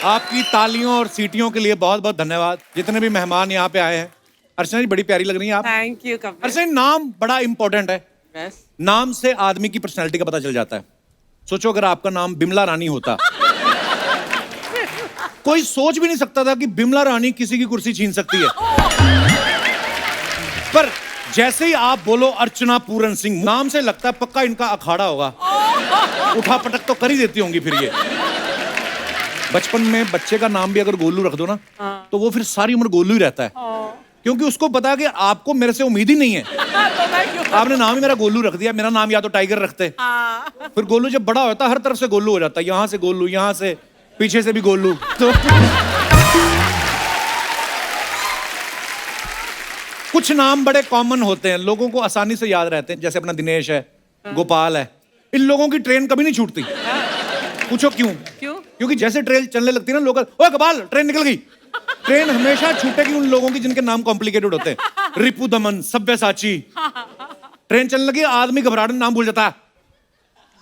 आपकी तालियों और सीटियों के लिए बहुत बहुत धन्यवाद। जितने भी मेहमान यहाँ पे आए हैं, अर्चना जी बड़ी प्यारी लग रही हैं आप। Thank you Kapil. अर्चना जी, नाम बड़ा इंपॉर्टेंट है। Yes. नाम से आदमी की पर्सनैलिटी का पता चल जाता है। सोचो अगर आपका नाम बिमला रानी होता कोई सोच भी नहीं सकता था कि बिमला रानी किसी की कुर्सी छीन सकती है। पर जैसे ही आप बोलो अर्चना पूरन सिंह, नाम से लगता है पक्का इनका अखाड़ा होगा। उठा पटक तो कर ही देती होंगी फिर ये। बचपन में बच्चे का नाम भी अगर गोलू रख दो ना, तो वो फिर सारी उम्र गोलू ही रहता है, क्योंकि उसको पता है कि आपको मेरे से उम्मीद ही नहीं है। आपने नाम ही मेरा गोलू रख दिया, मेरा नाम या तो टाइगर रखते। फिर गोलू जब बड़ा होता है हर तरफ से गोलू हो जाता है, यहाँ से गोलू, यहाँ से पीछे से भी गोलू। तो कुछ नाम बड़े कॉमन होते हैं, लोगों को आसानी से याद रहते हैं, जैसे अपना दिनेश है, गोपाल है। इन लोगों की ट्रेन कभी नहीं छूटती। पूछो क्यों? क्योंकि जैसे ट्रेन चलने लगती है ना, लोग ओए गोपाल ट्रेन निकल गई। ट्रेन हमेशा छूटेगी उन लोगों की जिनके नाम कॉम्प्लिकेटेड होते हैं। रिपु दमन, सब्यसाची। ट्रेन चलने लगी, आदमी घबराहट में नाम भूल जाता है।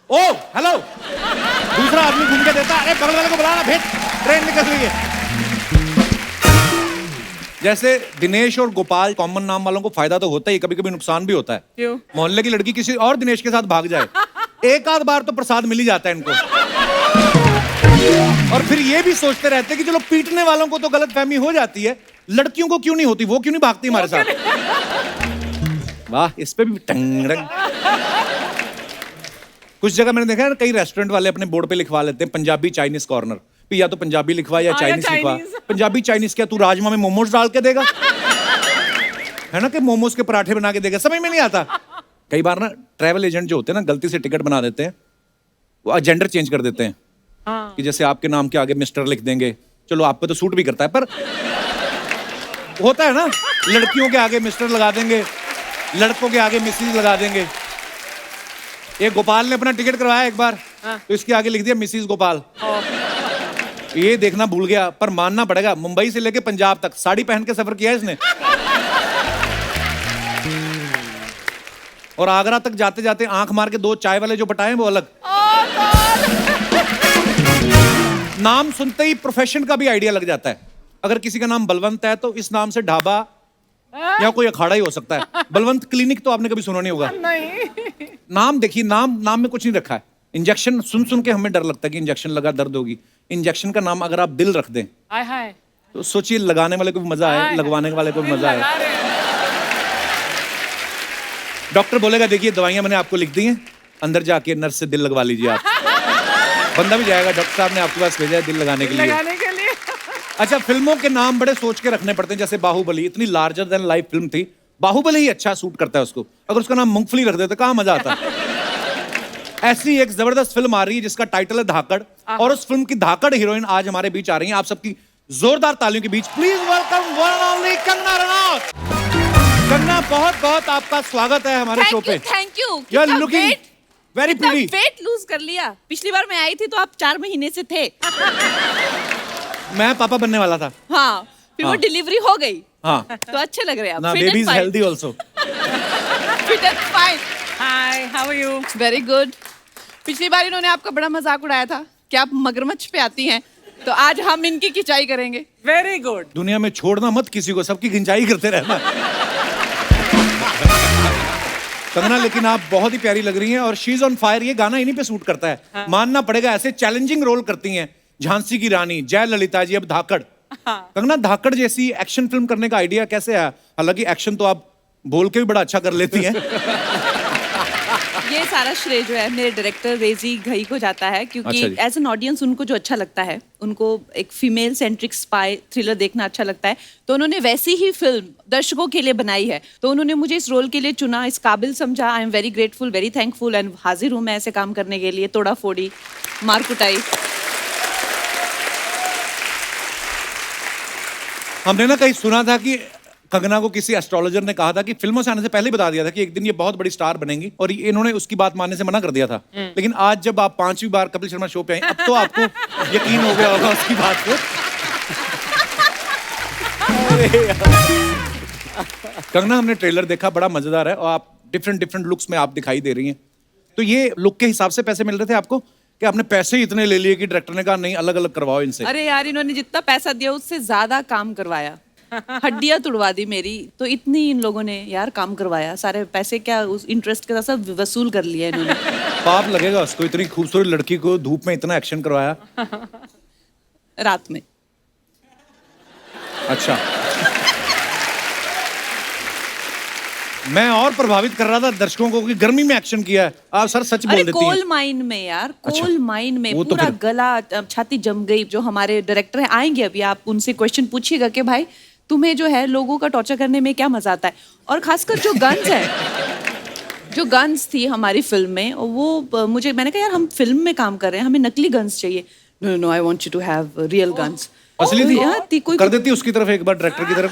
ओ हेलो, दूसरा आदमी घूम के देता है, अरे बगल वाले को बुलाना, भेज, ट्रेन निकल रही है। जैसे दिनेश और गोपाल कॉमन नाम वालों को फायदा तो होता ही, कभी कभी नुकसान भी होता है। क्यों? मोहल्ले की लड़की किसी और दिनेश के साथ भाग जाए, एक आध बार तो प्रसाद मिल ही जाता है इनको। और फिर ये भी सोचते रहते हैं कि चलो पीटने वालों को तो गलतफहमी हो जाती है, लड़कियों को क्यों नहीं होती, वो क्यों नहीं भागती हमारे साथ। वाह, इस पे भी टंग। कुछ जगह मैंने देखा है कई रेस्टोरेंट वाले अपने बोर्ड पे लिखवा लेते हैं पंजाबी चाइनीज कॉर्नर, या तो पंजाबी लिखवा या चाइनीज लिखवा। पंजाबी चाइनीज क्या तू राजमा में मोमोज डाल के देगा? है ना कि मोमोज के पराठे बना के देगा, समझ में नहीं आता। कई बार ना ट्रैवल एजेंट जो होते हैं ना, गलती से टिकट बना देते हैं, वो जेंडर चेंज कर देते हैं। कि जैसे आपके नाम के आगे मिस्टर लिख देंगे, चलो आप पे तो सूट भी करता है, पर होता है ना, लड़कियों के आगे मिस्टर लगा देंगे, लड़कों के आगे मिसेज लगा देंगे। एक गोपाल ने अपना टिकट करवाया एक बार, तो इसके आगे लिख दिया मिसेज गोपाल। ये देखना भूल गया, पर मानना पड़ेगा, मुंबई से लेके पंजाब तक साड़ी पहन के सफर किया है इसने। और आगरा तक जाते जाते आंख मार के 2 चाय वाले जो बटाए वो अलग। नाम सुनते ही प्रोफेशन का भी आइडिया लग जाता है। अगर किसी का नाम बलवंत है तो इस नाम से ढाबा या कोई अखाड़ा ही हो सकता है। बलवंत क्लिनिक तो आपने कभी सुना नहीं होगा। नहीं। नाम देखिए, नाम में कुछ नहीं रखा है। इंजेक्शन सुन के हमें डर लगता है कि इंजेक्शन लगा दर्द होगी। इंजेक्शन का नाम अगर आप दिल रख दें तो सोचिए, लगाने वाले को भी मजा आए, लगवाने वाले को भी मजा आए। डॉक्टर बोलेगा देखिए दवाइयां मैंने आपको लिख दी हैं, अंदर जाके नर्स से दिल लगवा लीजिए आप। बंदा भी जाएगा, डॉक्टर साहब ने आपके पास भेजा है दिल लगाने के लिए। अच्छा, फिल्मों के नाम बड़े सोच के रखने पड़ते हैं। जैसे बाहुबली इतनी लार्जर देन लाइफ फिल्म थी, बाहुबली ही अच्छा सूट करता है उसको। अगर उसका नाम मूंगफली रख देते कहाँ मजा आता। ऐसी एक जबरदस्त फिल्म आ रही है जिसका टाइटल है धाकड़, और उस फिल्म की धाकड़ हीरोइन आज हमारे बीच आ रही है। आप सबकी जोरदार तालियों के बीच please welcome one and only Kangana Ranaut. Kangana, बहुत बहुत आपका स्वागत है हमारे शो पे। Thank you. You are looking very pretty. Weight lose कर लिया। पिछली बार मैं आई थी तो आप 4 महीने से थे। मैं पापा बनने वाला था। हाँ, फिर वो डिलीवरी हो गई। हाँ, तो अच्छे लग रहे हैं आप। ना baby is healthy also. Fit and fine. Hi, how are you? Very good. पिछली बार इन्होंने आपका बड़ा मजाक उड़ाया था कि आप मगरमच्छ पे आती हैं, तो आज हम इनकी खिंचाई करेंगे। Very good. दुनिया में छोड़ना मत किसी को, सबकी खिंचाई करते रहना। कंगना, लेकिन आप बहुत ही प्यारी लग रही हैं और शी इज ऑन फायर। ये गाना इन्हीं पे सूट करता है। मानना पड़ेगा, ऐसे चैलेंजिंग रोल करती हैं। झांसी की रानी, जय ललिता जी, अब धाकड़। कंगना, धाकड़ जैसी एक्शन फिल्म करने का आइडिया कैसे आया? हालांकि एक्शन तो आप बोल के भी बड़ा अच्छा कर लेती हैं। ये सारा श्रेय जो है मेरे डायरेक्टर रेजी घई को जाता है, क्योंकि अच्छा एज एन ऑडियंस उनको जो अच्छा लगता है, उनको एक फीमेल सेंट्रिक स्पाई थ्रिलर देखना अच्छा लगता है, तो उन्होंने वैसी ही फिल्म दर्शकों के लिए बनाई है। तो उन्होंने मुझे इस रोल के लिए चुना, इस काबिल समझा। आई am very grateful, very thankful, and हाजिर हूँ मैं ऐसे काम करने के लिए। तोड़ा फोड़ी, मार कुटाई। हमने ना कहीं सुना था कि कंगना को किसी एस्ट्रोलॉजर ने कहा था कि फिल्मों से आने से पहले बता दिया था कि एक दिन ये बहुत बड़ी स्टार बनेंगी, और इन्होंने उसकी बात मानने से मना कर दिया था। लेकिन आज जब आप 5वीं बार कपिल शर्मा शो पे आए, अब तो आपको यकीन हो गया होगा उसकी बात को। कंगना, हमने ट्रेलर देखा, बड़ा मजेदार है, और आप डिफरेंट लुक्स में आप दिखाई दे रही हैं। तो ये लुक के हिसाब से पैसे मिल रहे थे आपको कि आपने पैसे ही इतने ले लिए कि डायरेक्टर ने कहा नहीं अलग अलग करवाओ इनसे? अरे यार इन्होंने जितना पैसा दिया उससे ज्यादा काम करवाया, हड्डियां तुड़वा दी मेरी, तो इतनी इन लोगों ने यार काम करवाया, सारे पैसे क्या उस इंटरेस्ट के साथ सब वसूल कर लिया इन्होंने। पाप लगेगा उसको, इतनी खूबसूरत लड़की को धूप में इतना एक्शन करवाया। रात में। अच्छा मैं और प्रभावित कर रहा था दर्शकों को कि गर्मी में एक्शन किया है। आप सर सच बोल अरे देती हैं। कोल माइन में यार, अच्छा, कोल माइन में वो तो पूरा फिर- गला छाती जम गई। जो हमारे डायरेक्टर हैं आएंगे अभी, आप उनसे क्वेश्चन पूछिएगा कि भाई तुम्हें जो है लोगों का टॉर्चर करने में क्या मजा आता है, और खासकर जो गन्स है, जो गन्स थी हमारी फिल्म में, वो मुझे, मैंने कहा यार हम फिल्म में काम कर रहे हैं, हमें नकली गन्स चाहिए। No no I want you to have real guns. असली थी? यार थी कोई कर देती उसकी तरफ एक बार, डायरेक्टर की तरफ।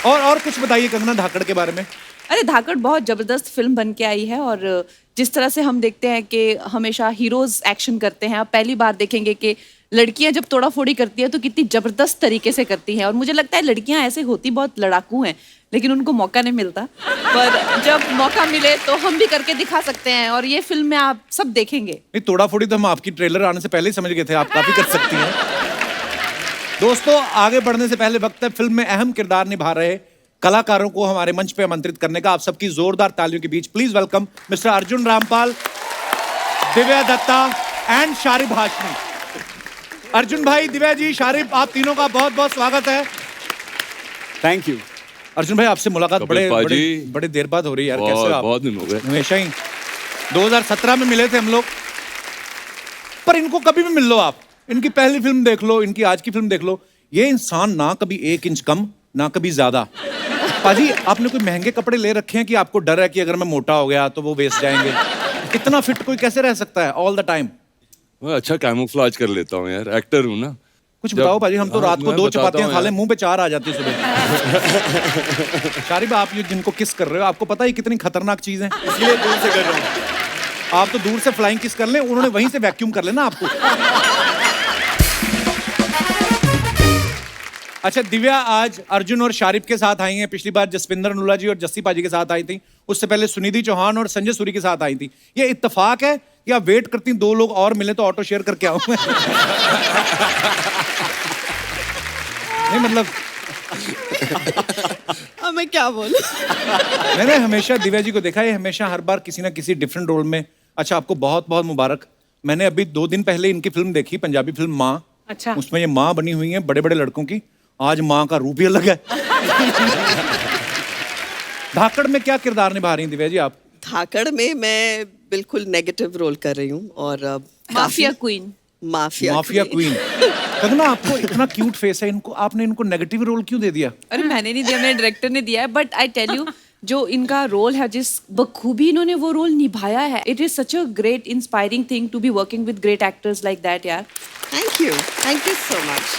और कुछ बताइए कंगना धाकड़ के बारे में। अरे धाकड़ बहुत जबरदस्त फिल्म बन के आई है, और जिस तरह से हम देखते हैं कि हमेशा हीरोज एक्शन करते हैं, आप पहली बार देखेंगे कि लड़कियां जब तोड़ाफोड़ी करती है तो कितनी जबरदस्त तरीके से करती हैं। और मुझे लगता है लड़कियां ऐसे होती बहुत लड़ाकू हैं, लेकिन उनको मौका नहीं मिलता, पर जब मौका मिले तो हम भी करके दिखा सकते हैं, और ये फिल्म में आप सब देखेंगे। नहीं तोड़ा फोड़ी तो हम आपकी ट्रेलर आने से पहले ही समझ गए थे, आप काफी कर सकती हैं। दोस्तों आगे बढ़ने से पहले वक्त है फिल्म में अहम किरदार निभा रहे कलाकारों को हमारे मंच पे आमंत्रित करने का। आप सबकी जोरदार तालियों के बीच please welcome mister Arjun Rampal, Divya Dutta and Sharib Hashmi. Arjun भाई, दिव्या जी, शारिब, आप तीनों का बहुत बहुत स्वागत है। Thank you. अर्जुन भाई आपसे मुलाकात बड़े देर बाद हो रही है यार, कैसे हो आप? बहुत दिन हो गए। हमेशा ही 2017 में मिले थे हम लोग, पर इनको कभी भी मिल लो आप, इनकी पहली फिल्म देख लो, इनकी आज की फिल्म देख लो, ये इंसान ना कभी 1 इंच कम ना कभी ज्यादा। पाजी आपने कोई महंगे कपड़े ले रखे हैं कि आपको डर है कि अगर मैं मोटा हो गया तो वो वेस्ट जाएंगे? इतना फिट कोई कैसे रह सकता है ऑल द टाइम? मैं अच्छा कैमोफ्लेज कर लेता हूँ यार, एक्टर हूँ ना। कुछ बताओ पाजी, हम तो रात को 2 चपातियां खा ले, ले मुंह पे 4 आ जाती है सुबह। शारिब आप ये जिनको किस कर रहे हो, आपको पता है कितनी खतरनाक चीज है? इसलिए दूर से कर रहा हूँ। आप तो दूर से फ्लाइंग किस कर लें, उन्होंने वहीं से वैक्यूम कर लेना आपको। अच्छा दिव्या आज अर्जुन और शारिब के साथ आई हैं, पिछली बार जसविंदर अनुला जी और जस्सी पाजी के साथ आई थी, उससे पहले सुनिधि चौहान और संजय सूरी के साथ आई थी। ये इत्तेफाक है कि आप वेट करती 2 लोग और मिले तो ऑटो शेयर करके आऊं मैं? नहीं मतलब अब मैं क्या बोलूं? मैंने हमेशा दिव्या जी को देखा है, हमेशा हर बार किसी ना किसी डिफरेंट रोल में। अच्छा आपको बहुत बहुत मुबारक। मैंने अभी 2 दिन पहले इनकी फिल्म देखी, पंजाबी फिल्म माँ। अच्छा। उसमें ये माँ बनी हुई है बड़े बड़े लड़कों की। आज माँ का रूप ही अलग है। धाकड़ में क्या किरदार निभा रही हैं दिव्या जी आप? धाकड़ में मैं बिल्कुल नेगेटिव रोल कर रही हूँ, और mafia queen. Mafia queen. Kangana आपको इतना क्यूट फेस है, इनको आपने इनको नेगेटिव रोल क्यों दे दिया? अरे मैंने नहीं दिया, मेरे डायरेक्टर ने दिया है, बट आई टेल यू जो इनका रोल है, जिस बखूबी इन्होंने वो रोल निभाया है, it is such a great inspiring thing to be working with great actors like that यार। Thank you so much.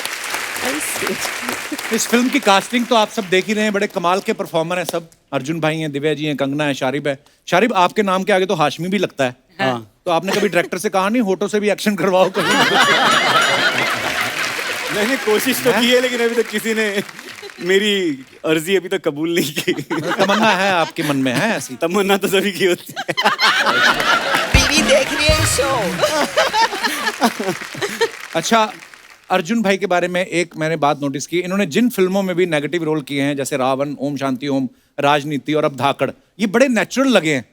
इस फिल्म की कास्टिंग तो आप सब देख ही रहे हैं, बड़े कमाल के परफॉर्मर हैं सब। अर्जुन भाई हैं, दिव्या जी हैं, कंगना है, शारिब है। शारिब आपके नाम के आगे तो हाशमी भी लगता है। हाँ। तो आपने कभी डायरेक्टर से कहा नहीं होठों से भी एक्शन करवाओ कहीं? मैंने कोशिश तो की है, लेकिन अभी तक किसी ने मेरी अर्जी अभी तक कबूल नहीं की। तमन्ना है आपके मन में, है ऐसी? तमन्ना तो सभी की होती है। बीवी देख रही है शो। अच्छा अर्जुन भाई के बारे में एक मैंने बात नोटिस की, इन्होंने जिन फिल्मों में भी नेगेटिव रोल किए हैं, जैसे रावण, ओम शांति ओम, राजनीति और अब धाकड़, ये बड़े नेचुरल लगे हैं।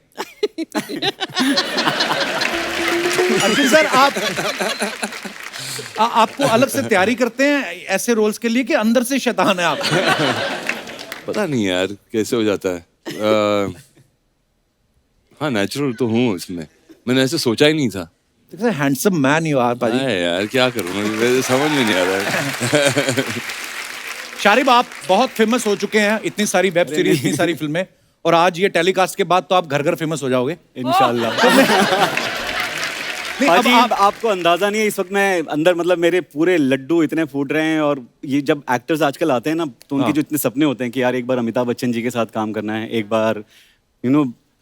अर्जुन सर आपको अलग से तैयारी करते हैं ऐसे रोल्स के लिए कि अंदर से शैतान है आप? पता नहीं यार कैसे हो जाता है। हाँ नेचुरल तो हूँ इसमें, मैंने ऐसे सोचा ही नहीं था। हैंडसम मैन यू आर पाजी। यार क्या करूँ, मुझे समझ में नहीं आ रहा है। शारिब आप बहुत फेमस हो चुके हैं, इतनी सारी वेब सीरीज, इतनी सारी फिल्में, और आज ये टेलीकास्ट के बाद तो आप घर घर फेमस हो जाओगे इंशाल्लाह। नहीं, अब आपको अंदाजा नहीं है, इस वक्त मैं अंदर मतलब मेरे पूरे लड्डू इतने फूट रहे हैं। और ये जब एक्टर्स आजकल आते हैं ना, तो उनके जो इतने सपने होते हैं कि यार एक बार अमिताभ बच्चन जी के साथ काम करना है, एक बार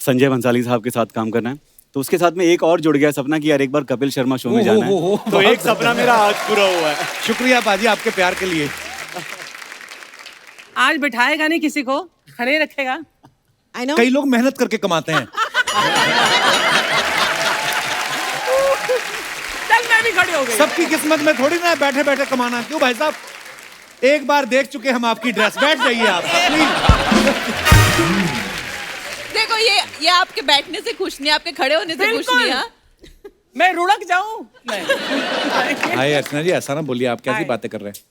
संजय भंसाली साहब के साथ काम करना है, तो उसके साथ में एक और जुड़ गया सपना कि यार एक बार कपिल शर्मा शो में जाना है। तो एक सपना मेरा आज पूरा हुआ है। शुक्रिया बाजी आपके प्यार के लिए। आज बिठाएगा नहीं किसी को, खड़े रखेगा। I know. कई लोग मेहनत करके कमाते हैं, चल मैं भी खड़ी हो गई। सबकी किस्मत में थोड़ी ना है बैठे बैठे कमाना। क्यों भाई साहब, एक बार देख चुके हम आपकी ड्रेस, बैठ जाइए आप प्लीज। देखो ये आपके बैठने से खुश नहीं, आपके खड़े होने से खुश बिल्कुल। नहीं। हाँ? मैं रुड़क जाऊं? नहीं। हाय अर्चना जी, ऐसा ना बोलिए, आप कैसी हाय। बातें कर रहे हैं।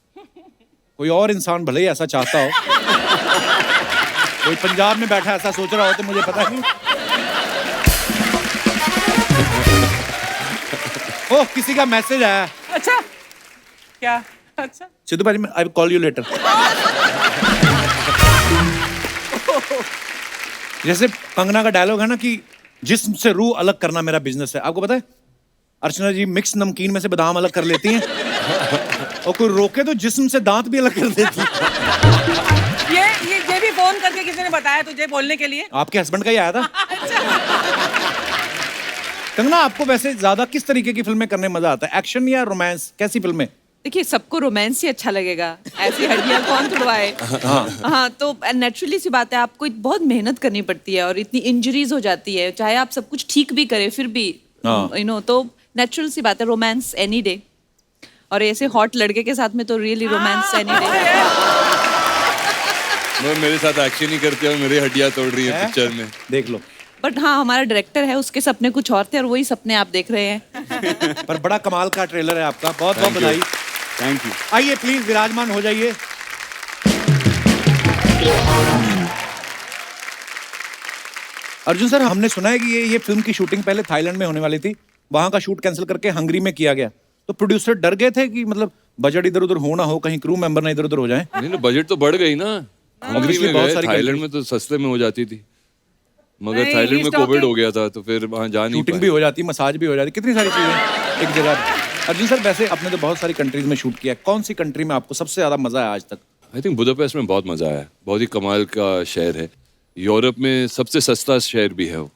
कोई और इंसान भले ही ऐसा चाहता हो, कोई पंजाब में बैठा ऐसा सोच रहा हो तो मुझे पता नहीं। ओह, किसी का मैसेज आया। अच्छा क्या? अच्छा सिद्धू भाई, I will call you later. जैसे कंगना का डायलॉग है ना कि जिस्म से रूह अलग करना मेरा बिजनेस है। आपको पता है अर्चना जी मिक्स नमकीन में से बादाम अलग कर लेती हैं और कोई रोके तो जिस्म से दांत भी अलग कर देती है। ये भी फोन करके किसी ने बताया तुझे बोलने के लिए? आपके हस्बैंड का ही आया था। कंगना, आपको वैसे ज्यादा किस तरीके की फिल्में करने में मजा आता है, एक्शन या रोमांस, कैसी फिल्में? देखिए सबको रोमांस ही अच्छा लगेगा, ऐसी हड्डियां कौन तुड़वाए। हाँ तो नेचुरली सी बात है, आपको बहुत मेहनत करनी पड़ती है और इतनी इंजरीज हो जाती है, चाहे आप सब कुछ ठीक भी करें फिर भी यू नो, तो नेचुरल सी बात है, रोमांस एनी डे। और ऐसे हॉट लड़के के साथ में तो रियली रोमांस एनी डे। मेरे साथ एक्शन ही करते हो, मेरी हड्डियां तोड़ रही है पिक्चर में। देख लो। बट हाँ, हमारा डायरेक्टर है, उसके सपने कुछ और थे और वही सपने आप देख रहे हैं। पर बड़ा कमाल का ट्रेलर है आपका, बहुत बहुत बधाई। Thank you. आइए प्लीज विराजमान हो जाइए। अर्जुन सर, हमने सुना है कि ये फिल्म की शूटिंग पहले थाईलैंड में होने वाली थी, वहां का शूट कैंसिल करके हंगरी में किया गया, तो प्रोड्यूसर डर गए थे कि मतलब बजट इधर उधर हो ना हो, कहीं क्रू मेंबर ना इधर उधर हो जाए। नहीं ना, बजट तो बढ़ गई ना। हंगरी में बहुत गए, सारी थाईलैंड countries- में तो सस्ते में हो जाती थी, मगर नहीं, थाईलैंड में he's कोविड talking- हो गया था तो फिर वहां जा नहीं शूटिंग पाए। भी हो जाती, मसाज भी हो जाती, कितनी सारी चीजें एक जगह। अर्जुन सर, वैसे आपने तो बहुत सारी कंट्रीज में शूट किया है, कौन सी कंट्री में आपको सबसे ज्यादा मजा आया आज तक? आई थिंक बुदापेस्ट में बहुत मजा आया, बहुत ही कमाल का शहर है। यूरोप में सबसे सस्ता शहर भी है वो,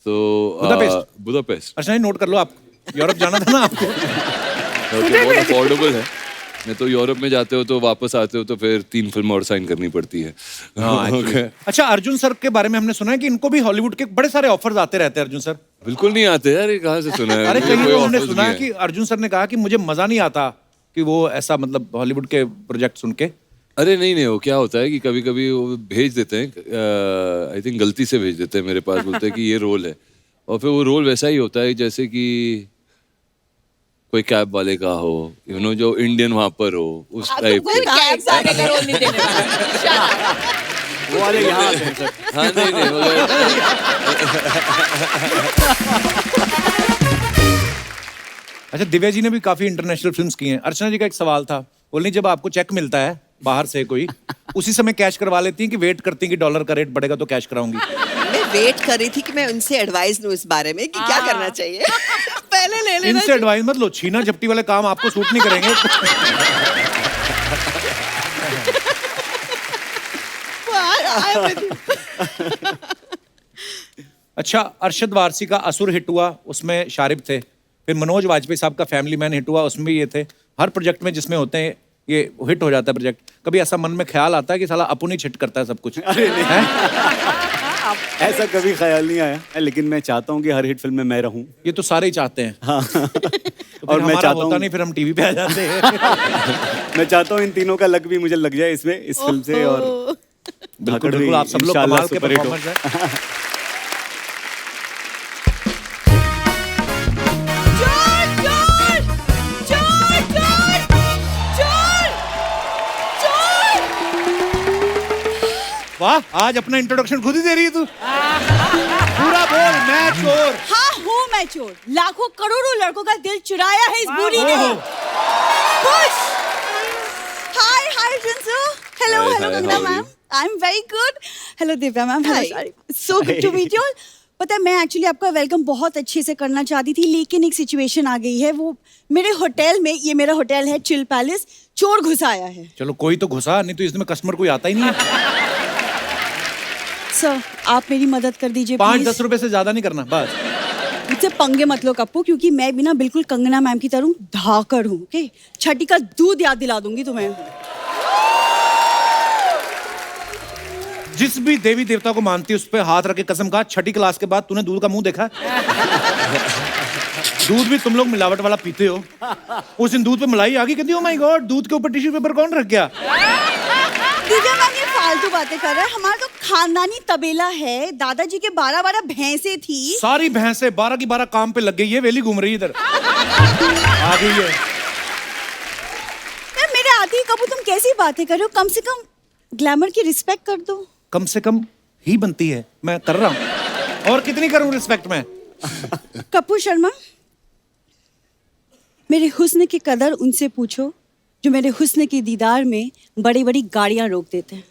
तो बुदापेस्ट? बुदापेस्ट अच्छा, ये नोट कर लो, आप यूरोप जाना था ना आपको। बहुत अफोर्डेबल है। नहीं तो यूरोप में जाते हो तो वापस आते हो तो फिर 3 फिल्म और साइन करनी पड़ती है। Okay. अच्छा, अर्जुन सर के बारे में हमने सुना है कि इनको भी हॉलीवुड के बड़े सारे ऑफर्स आते रहते हैं। अर्जुन सर बिल्कुल नहीं आते यार, ये कहाँ से सुना है? अरे मुझे कहीं कोई तो हमने offers सुना नहीं है कि अर्जुन सर ने कहा कि मुझे मजा नहीं आता कि वो ऐसा मतलब हॉलीवुड के प्रोजेक्ट सुन के। अरे नहीं, वो क्या होता है कि कभी कभी वो भेज देते हैं, आई थिंक गलती से भेज देते हैं मेरे पास, बोलते हैं कि ये रोल है, और फिर वो रोल वैसा ही होता है जैसे कि कोई कैब वाले का हो, यू नो, जो इंडियन वहां पर हो, उस टाइप कोई का। कैब वाले का रोल नहीं देने वाला। वो वाले यहाँ आते हैं सर। हाँ नहीं मगर अच्छा, दिव्या जी ने भी काफी इंटरनेशनल फिल्म्स की हैं। अर्चना जी का एक सवाल था, बोलनी जब आपको चेक मिलता है बाहर से कोई, उसी समय कैश करवा लेती हैं कि वेट करती हैं कि डॉलर का रेट बढ़ेगा तो कैश कराऊंगी? मैं वेट कर रही थी कि मैं उनसे एडवाइस लूं इस बारे में कि क्या करना चाहिए। पहले ले लेना इनसे एडवाइस मत लो, छीना झपटी वाले काम आपको सूट नहीं करेंगे। अच्छा, अरशद वारसी का असुर हिट हुआ, उसमें शारिब थे, फिर मनोज वाजपेयी साहब का फैमिली मैन हिट हुआ, उसमें भी ये थे। हर प्रोजेक्ट में जिसमें होते हैं ये हिट हो जाता है प्रोजेक्ट। कभी ऐसा मन में ख्याल आता है कि साला अपन ही छिट करता है सब कुछ? ऐसा कभी ख्याल नहीं आया, लेकिन मैं चाहता हूँ कि हर हिट फिल्म में मैं रहूं। ये तो सारे ही चाहते हैं। हाँ। तो और मैं चाहता होता हूँ, नहीं, फिर हम टीवी पे आ जाते हैं। मैं चाहता हूँ इन तीनों का लक भी मुझे लग जाए इसमें, इस फिल्म से। और बिल्कुल धाकड़ भी बिल्कुल, आप सब लोग इंशाल्लाह कमाल के सुपर हिट हो। परफॉर्मर्स हैं। वाह, आज अपना इंट्रोडक्शन खुद ही दे रही है तू। पूरा बोल, मैं चोर। हाँ हूँ मैं चोर, लाखों करोड़ों लड़कों का दिल चुराया है इस बूढ़ी ने। खुश। हाय हाय जिंसू, hello Hi, hello hi, Kangana how are ma'am, you? I am very good. Hello Divya ma'am, Hi. Hello, so good to meet you all. पता है, मैं एक्चुअली आपका वेलकम बहुत अच्छे से करना चाहती थी, लेकिन एक सिचुएशन आ गई है। वो मेरे होटल में, ये मेरा होटल है चिल पैलेस, चोर घुस आया है। चलो कोई तो घुसा, नहीं तो इसमें कस्टमर कोई आता ही नहीं है। सर आप मेरी मदद कर दीजिए 5-10 रुपए से ज्यादा नहीं करना, बस। मुझसे पंगे मत लो कप्पू, क्योंकि मैं भी ना बिल्कुल कंगना मैम की तरह धाकड़ हूँ। ओके, छठी का दूध याद दिला दूंगी तुम्हें। जिस भी देवी देवता को मानती है उस पे हाथ रख के कसम खा, छठी क्लास के बाद तूने दूध का मुंह देखा है? दूध भी तुम लोग मिलावट वाला पीते हो। उस दिन दूध पे मलाई आ गई, कहती ओ माय गॉड, दूध के ऊपर टिश्यू पेपर कौन रख गया? दिव्या मैम ये फालतू बातें कर रहे हैं। हमारा तो खानदानी तबेला है, दादाजी के 12 भैंसें थी। सारी भैंसें 12 की 12 काम पे लग गई है, वेली घूम रही है इधर। आ गई है। यार मेरे आती कबू तुम कैसी बातें कर रहे हो? कम से कम ग्लैमर की रिस्पेक्ट कर दो। कम से कम ही बनती है, मैं कर रहा हूँ। और कितनी करूँ रिस्पेक्ट मैं? कपूर शर्मा, मेरे हुस्न की कदर उनसे पूछो जो मेरे हुस्न की दीदार में बड़ी बड़ी गाड़ियां रोक देते हैं।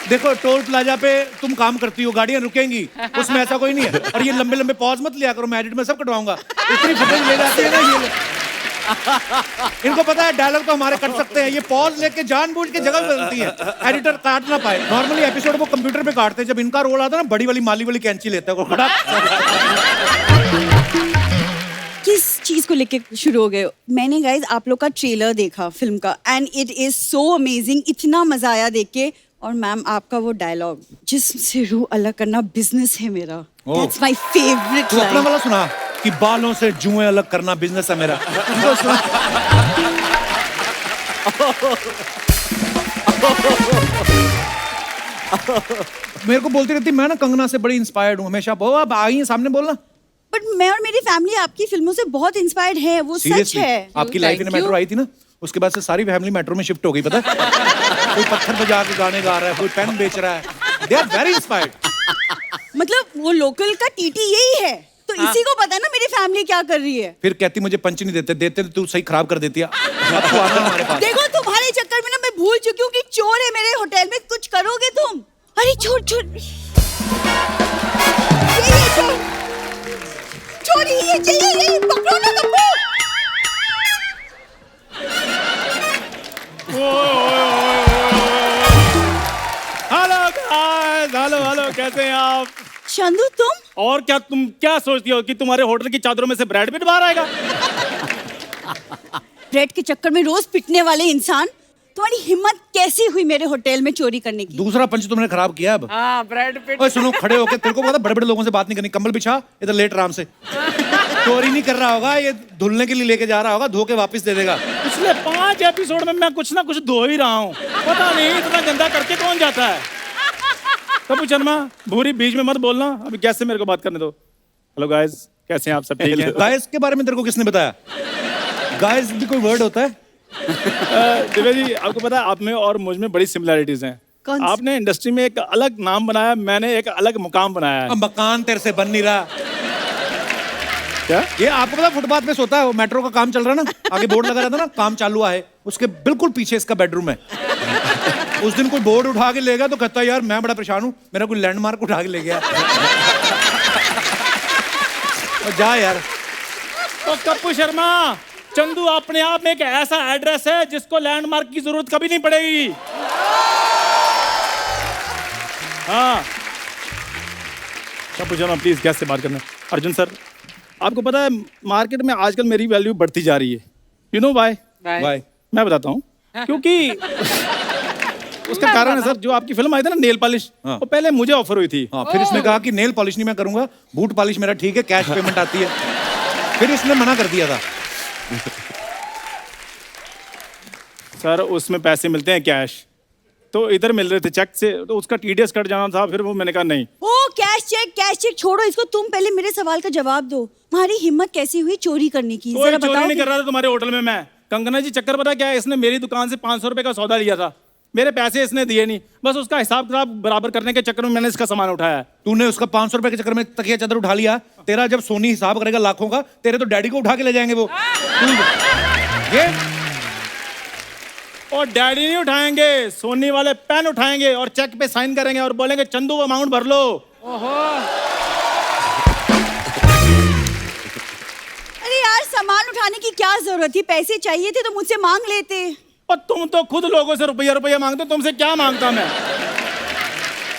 देखो टोल प्लाजा पे तुम काम करती हो, गाड़ियां रुकेंगी, उसमें ऐसा कोई नहीं है। और ये लंबे लंबे पॉज मत लिया करो, मैं एडिट में सब कटवाऊंगा। इतनी फुटेज ले जाती है ना ये। इनको पता है डायलॉग तो हमारे कट सकते हैं, ये पॉज लेके जानबूझ के जगह बदलती है, एडिटर काट ना पाए। नॉर्मली एपिसोड वो कंप्यूटर पे काटते हैं, जब इनका रोल आता है ना बड़ी वाली माली वाली कैंची लेता है वो खड़ा। किस चीज को लेके शुरू हो गए? मैंने गाइज आप लोग का ट्रेलर देखा फिल्म का and it is so amazing, इतना मजा आया देख के। और मैम आपका वो डायलॉग, जिस्म से रूह अलग करना बिजनेस है मेरा, दैट्स माय फेवरेट तू अपना लाइन। वाला सुना कि बालों से जुएं अलग करना बिजनेस है मेरा। इनको सुना। मेरे को बोलती रहती मैं ना कंगना से बड़ी इंस्पायर्ड हूँ हमेशा। अब आई है सामने बोलना। बट मैं और मेरी फैमिली आपकी फिल्मों से बहुत इंस्पायर्ड है, वो सच Seriously, है। आपकी लाइफ इन मेट्रो आई थी ना, उसके बाद से सारी फैमिली मेट्रो में शिफ्ट हो गई, पता है? कोई पत्थर बजा के गाने गा रहा है, कोई पेन बेच रहा है। They are very inspired. मतलब वो लोकल का टीटी यही है, तो इसी को पता है ना मेरी फैमिली क्या कर रही है। फिर कहती मुझे पंच नहीं देते, देते तो तू सही खराब कर देती है। अब तू आना हमारे पास। देखो तुम्हारे चक्कर में ना मैं भूल चुकी हूँ कि चोर है मेरे होटल में, कुछ करोगे तुम? अरे चोर चोर, ये चोर, चोरी ये चाहिए, ये पकड़ो ना कप्पू। हेलो गाइस, हेलो कैसे हैं आप? चंदू तुम? और क्या तुम क्या सोचती हो कि तुम्हारे होटल की चादरों में से ब्रेड पिट बाहर आएगा? ब्रेड के चक्कर में रोज पिटने वाले इंसान, तुम्हारी हिम्मत कैसी हुई मेरे होटल में चोरी करने की? दूसरा पंच तुमने खराब किया अब। हाँ ब्रेड पिट। ओए सुनो, खड़े होके, तेरे को पता बड़े बड़े लोगों से बात नहीं करनी। कंबल बिछा, इधर लेट आराम से। चोरी नहीं कर रहा होगा, ये धुलने के लिए लेके जा रहा होगा, धो के वापस दे देगा। पिछले 5 एपिसोड में मैं कुछ ना कुछ धो ही रहा हूँ, पता नहीं इतना गंदा करके कौन जाता है। कपूर शर्मा, भूरी बीच में मत बोलना, अभी कैसे मेरे को बात करने दो। हेलो गाइस, कैसे हैं आप? सब ठीक हैं? गाइस के बारे में तेरे को किसने बताया? गाइस भी कोई वर्ड होता है? दिव्या जी, आपको पता है आप में और मुझ में बड़ी सिमिलैरिटीज हैं। कौन सी? आपने इंडस्ट्री में एक अलग नाम बनाया, मैंने एक अलग मुकाम बनाया है। अब मकान तेरे से बन नहीं रहा। क्या? ये आपको पता फुटपाथ पे सोता है, वो मेट्रो का काम चल रहा है ना, आगे बोर्ड लगा रहता है ना, काम चालू है, उसके बिल्कुल पीछे इसका बेडरूम है। उस दिन कोई बोर्ड उठा के ले गया तो कहता है यार मैं बड़ा परेशान हूँ, मेरा कोई लैंडमार्क उठा के ले गया। जा यार। तो कपूर शर्मा, चंदू अपने आप में एक ऐसा एड्रेस है जिसको लैंडमार्क की जरूरत कभी नहीं पड़ेगी। हाँ कपूर शर्मा प्लीज गैस से बात करना। अर्जुन सर, आपको पता है मार्केट में आजकल मेरी वैल्यू बढ़ती जा रही है। You know why? बाय। मैं बताता हूँ क्योंकि उसका कारण है सर, जो आपकी फिल्म आई थी ना नेल पॉलिश, हाँ। वो पहले मुझे ऑफर हुई थी। हाँ, फिर इसने कहा कि नेल पॉलिश नहीं मैं करूंगा, बूट पॉलिश मेरा ठीक है, कैश पेमेंट आती है। फिर इसने मना कर दिया था। सर उसमें पैसे मिलते हैं कैश, तो इधर मिल रहे थे चेक से, तो उसका टीडीएस कट जाना था, फिर वो मैंने कहा नहीं। ओ कैश चेक छोड़ो इसको, तुम पहले मेरे सवाल का जवाब दो। तुम्हारी हिम्मत कैसी हुई चोरी करने की? कोई जरा चोरी बताओ। नहीं कर रहा था तुम्हारे होटल में मैं। कंगना जी चक्कर पता क्या है, इसने मेरी दुकान से 500 रुपए का सौदा लिया था, मेरे पैसे इसने दिए नहीं, बस उसका हिसाब किताब बराबर करने के चक्कर में मैंने इसका सामान उठाया है। तूने उसका 500 रुपए के चक्कर में तकिया चादर उठा लिया। तेरा जब सोनी हिसाब करेगा लाखों का, तेरे तो डैडी को उठा के ले जाएंगे वो। ये और डैडी नहीं उठाएंगे, सोनी वाले पेन उठाएंगे और चेक पे साइन करेंगे और बोलेंगे चंदू अमाउंट भर लो। अरे यार सामान उठाने की क्या जरूरत थी? पैसे चाहिए थे तो मुझसे मांग लेते। और तुम तो खुद लोगों से रुपया मांगते, तुमसे क्या मांगता मैं?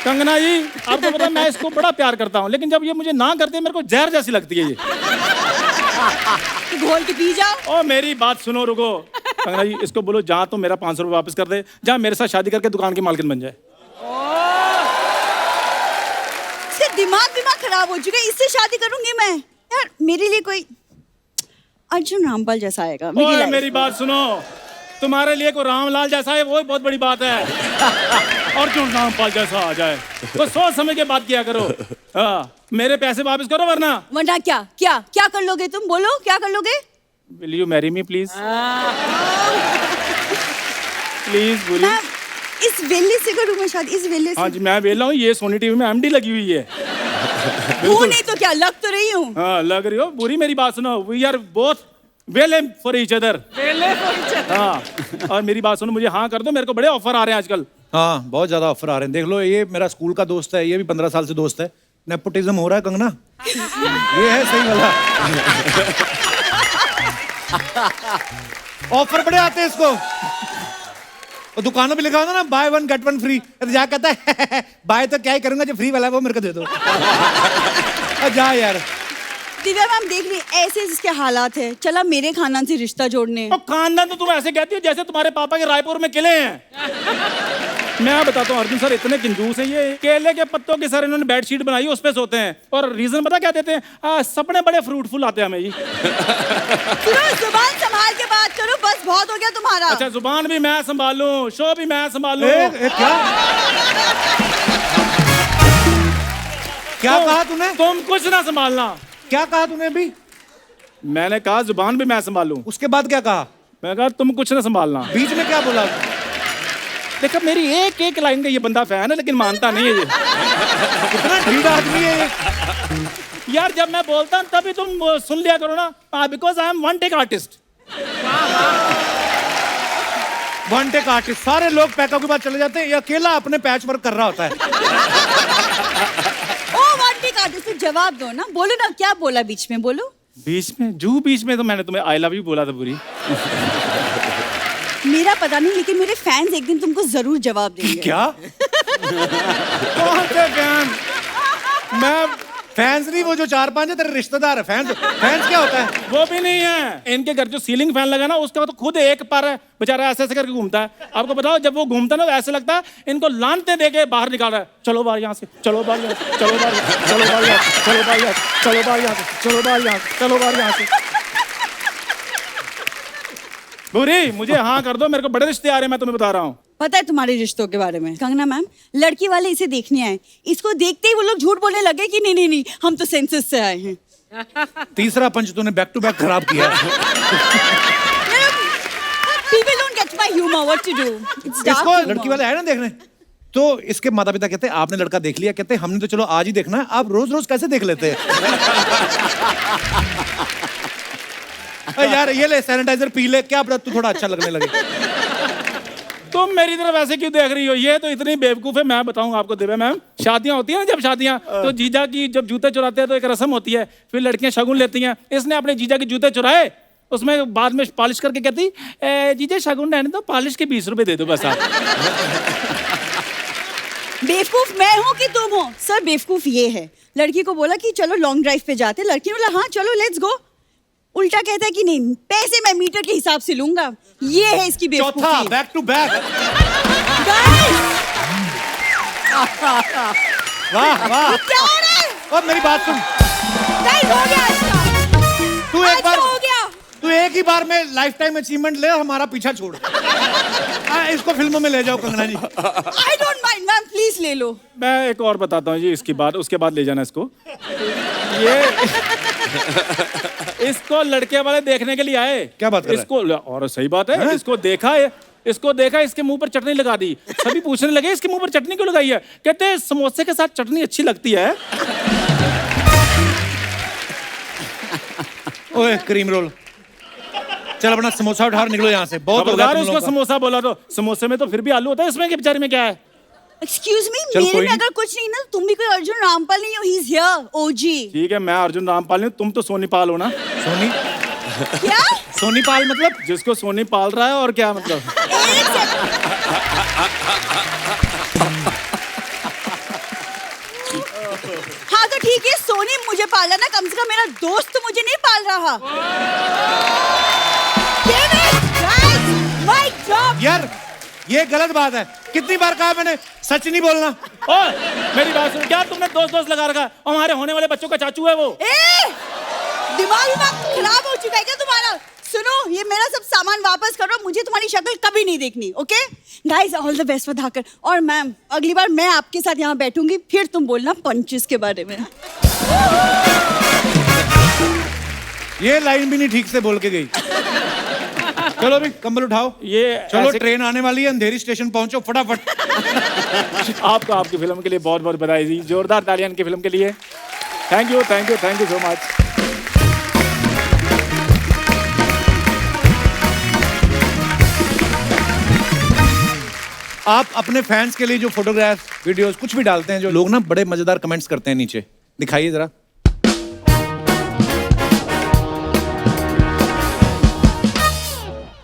कंगना जी आपको पता है मैं इसको बड़ा प्यार करता हूँ, लेकिन जब ये मुझे ना करते मेरे को जहर जैसी लगती है ये। घोल के पी जाओ। ओ मेरी बात सुनो, रुको। कंगना जी इसको बोलो जहाँ तो मेरा 500 रुपये वापस कर दे, जहाँ मेरे साथ शादी करके दुकान की मालकिन बन जाए। इसका दिमाग खराब हो चुका है, इससे शादी करूंगी मैं। यार मेरे लिए कोई अर्जुन रामपाल जैसा आएगा ओए life मेरी बात सुनो, तुम्हारे लिए कोई रामलाल जैसा है वो बहुत बड़ी बात है। अर्जुन रामपाल जैसा आ जाए तो सोच समझ के बात किया करो। हाँ, मेरे पैसे वापस करो वरना क्या क्या क्या कर लोगे तुम? बोलो क्या कर लोगे? Will you marry me please? Please बोलिए। मैं इस वेले से करूँ मैं शादी? इस वेले से? हाँ जी मैं वेला हूँ, ये सोनी टीवी में एमडी लगी हुई है। हूँ नहीं तो क्या, लग तो रही हूँ। हाँ लग रही हो। बुरी मेरी बात सुनो, we are both well for each other. हाँ और मेरी बात सुनो, मुझे हाँ कर दो, मेरे को बड़े ऑफर आ रहे हैं आजकल। हाँ बहुत ज्यादा ऑफर आ रहे हैं। देख लो ये मेरा स्कूल का दोस्त है, ये भी 15 साल से दोस्त है। नेपोटिज्म हो रहा है कंगना, ये है सही वाला। ऑफर बड़े आते हैं इसको। और दुकानों पे लिखा होता ना बाय 1 गेट 1 फ्री, तो जा कहता है बाय तो क्या ही करूंगा, जो फ्री वाला है वो मेरे को दे दो। जा यार। दिव्या मैम देख रही ऐसे इसके हालात है, चला मेरे खानदान से रिश्ता जोड़ने। तो खानदान तो तुम ऐसे कहती हो जैसे तुम्हारे पापा के रायपुर में किले हैं। मैं बताता हूँ अर्जुन सर इतने कंजूस हैं, ये केले के पत्तों की सर इन्होंने बेडशीट बनाई, उस पे सोते हैं। और रीजन पता क्या देते हैं? सपने बड़े फ्रूटफुल आते हैं हमें। जी जुबान संभाल के बात करो, बस बहुत हो गया तुम्हारा। अच्छा जुबान भी मैं संभालूं, शो भी मैं संभालूं। क्या क्या कहा तूने? तुम कुछ ना संभालना। क्या कहा तूने अभी? मैंने कहा जुबान भी मैं संभालूं। उसके बाद क्या कहा? मैं कहा तुम कुछ ना संभालना। बीच में क्या बोला? देखो मेरी एक एक लाइन का ये बंदा फैन है लेकिन मानता नहीं है। ये कितना ढीला आदमी है ये। यार जब मैं बोलता हूँ तभी तुम सुन लिया करो ना। Because I am one take artist. One take artist. सारे लोग पैकों के बाद चले जाते हैं, ये अकेला अपने पैच वर्क कर रहा होता है। तो जवाब दो ना, बोलो ना क्या बोला बीच में, बोलो। बीच में बीच में तो मैंने तुम्हें आई लव यू बोला था पूरी। मेरा पता नहीं लेकिन मेरे फैंस एक दिन तुमको जरूर जवाब देंगे। क्या? कौन से फैन? मैं फैंस नहीं, वो जो 4-5 है तेरे रिश्तेदार है। फैंस क्या होता है? वो भी नहीं है। इनके घर जो सीलिंग फैन लगा ना उसका तो खुद एक पर है, बेचारा ऐसे ऐसे करके घूमता है। आपको बताओ जब वो घूमता ना ऐसे लगता है इनको लानते देके बाहर निकाल रहा है। चलो बाहर यहाँ से, चलो बाहर यहाँ से, चलो बाहर, चलो बाहर, चलो बाहर, चलो बाहर यहाँ से, चलो बाहर यहाँ से, चलो बाहर यहाँ से। बुरी मुझे हाँ कर दो, मेरे को बड़े रिश्ते आ रहे हैं, मैं तुम्हें बता रहा हूँ। पता है तुम्हारे रिश्तों के बारे में? कंगना मैम लड़की वाले इसे देखने आए, इसको देखते ही वो लोग झूठ बोलने लगे कि नहीं नहीं नहीं हम तो सेंसस से आए हैं। तीसरा पंच तूने बैक टू बैक खराब किया। People don't get my humor, what to do? It's dark इसको humor. लड़की वाले आए ना देखने, तो इसके माता पिता कहते हैं आपने लड़का देख लिया? कहते हैं हमने तो चलो आज ही देखना है, आप रोज रोज कैसे देख लेते हैं? यार ये ले सैनिटाइजर पी ले, क्या पता तू थोड़ा अच्छा लगने लगे। तुम मेरी तरफ ऐसे क्यों देख रही हो? ये तो इतनी बेवकूफ है। मैं बताऊं आपको दिव्या मैम, शादियां होती है ना, जब शादियां तो जीजा की जब जूते चुराते हैं तो एक रस्म होती है, फिर लड़कियां शगुन लेती हैं। इसने अपने जीजा के जूते चुराए, उसमें बाद में पॉलिश करके कहती जीजा शगुन रहने दो, पॉलिश के 20 रुपए दे दो बस आप। बेवकूफ मैं हूँ कि तुम हो? सर बेवकूफ ये है, लड़की को बोला कि चलो लॉन्ग ड्राइव पे जाते, लड़की ने बोला हाँ चलो लेट्स गो, उल्टा कहता है कि नहीं पैसे मैं मीटर के हिसाब से लूंगा। ये है इसकी बेवकूफी। चौथा बैक टू बैक। वाह वाह। क्या हो रहा है? और मेरी बात सुन, Guys, हो गया इसका। तू एक बार हो गया। तू एक ही बार में लाइफ टाइम अचीवमेंट ले और हमारा पीछा छोड़। इसको फिल्मों में ले जाओ कंगना जी। I don't mind, ma'am please ले लो। मैं एक और बताता हूँ जी इसकी बात, उसके बाद ले जाना इसको। ये इसको लड़के वाले देखने के लिए आए। क्या बात कर रहा है? इसको और सही बात है, इसको देखा है, इसको देखा, इसके मुंह पर चटनी लगा दी। सभी पूछने लगे इसके मुंह पर चटनी क्यों लगाई है? कहते हैं समोसे के साथ चटनी अच्छी लगती है। ओए क्रीम रोल, चल अपना समोसा उठा निकलो यहाँ से, बहुत हो गया खबरदार तुम उसको लोगों का। समोसा बोला तो समोसे में तो फिर भी आलू होता है, इसमें के बेचारे में क्या है? एक्सक्यूज मी, चल, मेरे कोई में नहीं। अगर कुछ नहीं ना, तुम भी कोई अर्जुन रामपाल नहीं हो, ही इज हियर ओजी। ठीक है मैं अर्जुन रामपाल नहीं, तुम तो सोनी पाल हो ना। सोनी क्या? सोनी पाल मतलब? जिसको सोनी पाल रहा है और क्या मतलब? एक सेकंड। हाँ तो ठीक है, सोनी मुझे पाला ना, कम से कम मेरा दोस्त तो मुझे नहीं पाल रहा। Damn it, guys! यार ये गलत बात है। कितनी बार कहा मैंने सच नहीं बोलना। ओए मेरी बात सुन, क्या तुमने दोस्त लगा रखा? और हमारे होने वाले बच्चों का चाचू है वो। दिमाग खराब हो चुका है क्या तुम्हारा? सुनो, ये मेरा सब सामान वापस करो, मुझे तुम्हारी शक्ल कभी नहीं देखनी। Okay guys, all the best for Dhaakad. और मैम, अगली बार मैं आपके साथ यहाँ बैठूंगी, फिर तुम बोलना पंचेस के बारे में। ये लाइन भी नहीं ठीक से बोल के गई। चलो भी कंबल उठाओ, ये चलो ऐसे- ट्रेन आने वाली है, अंधेरी स्टेशन पहुंचो फटाफट। आपको आपकी फिल्म के लिए बहुत बहुत बधाई दी। जोरदार तालियां इनकी फिल्म के लिए। Thank you so much. आप अपने फैंस के लिए जो फोटोग्राफ वीडियोस कुछ भी डालते हैं, जो लोग ना बड़े मजेदार कमेंट्स करते हैं नीचे, दिखाइए जरा।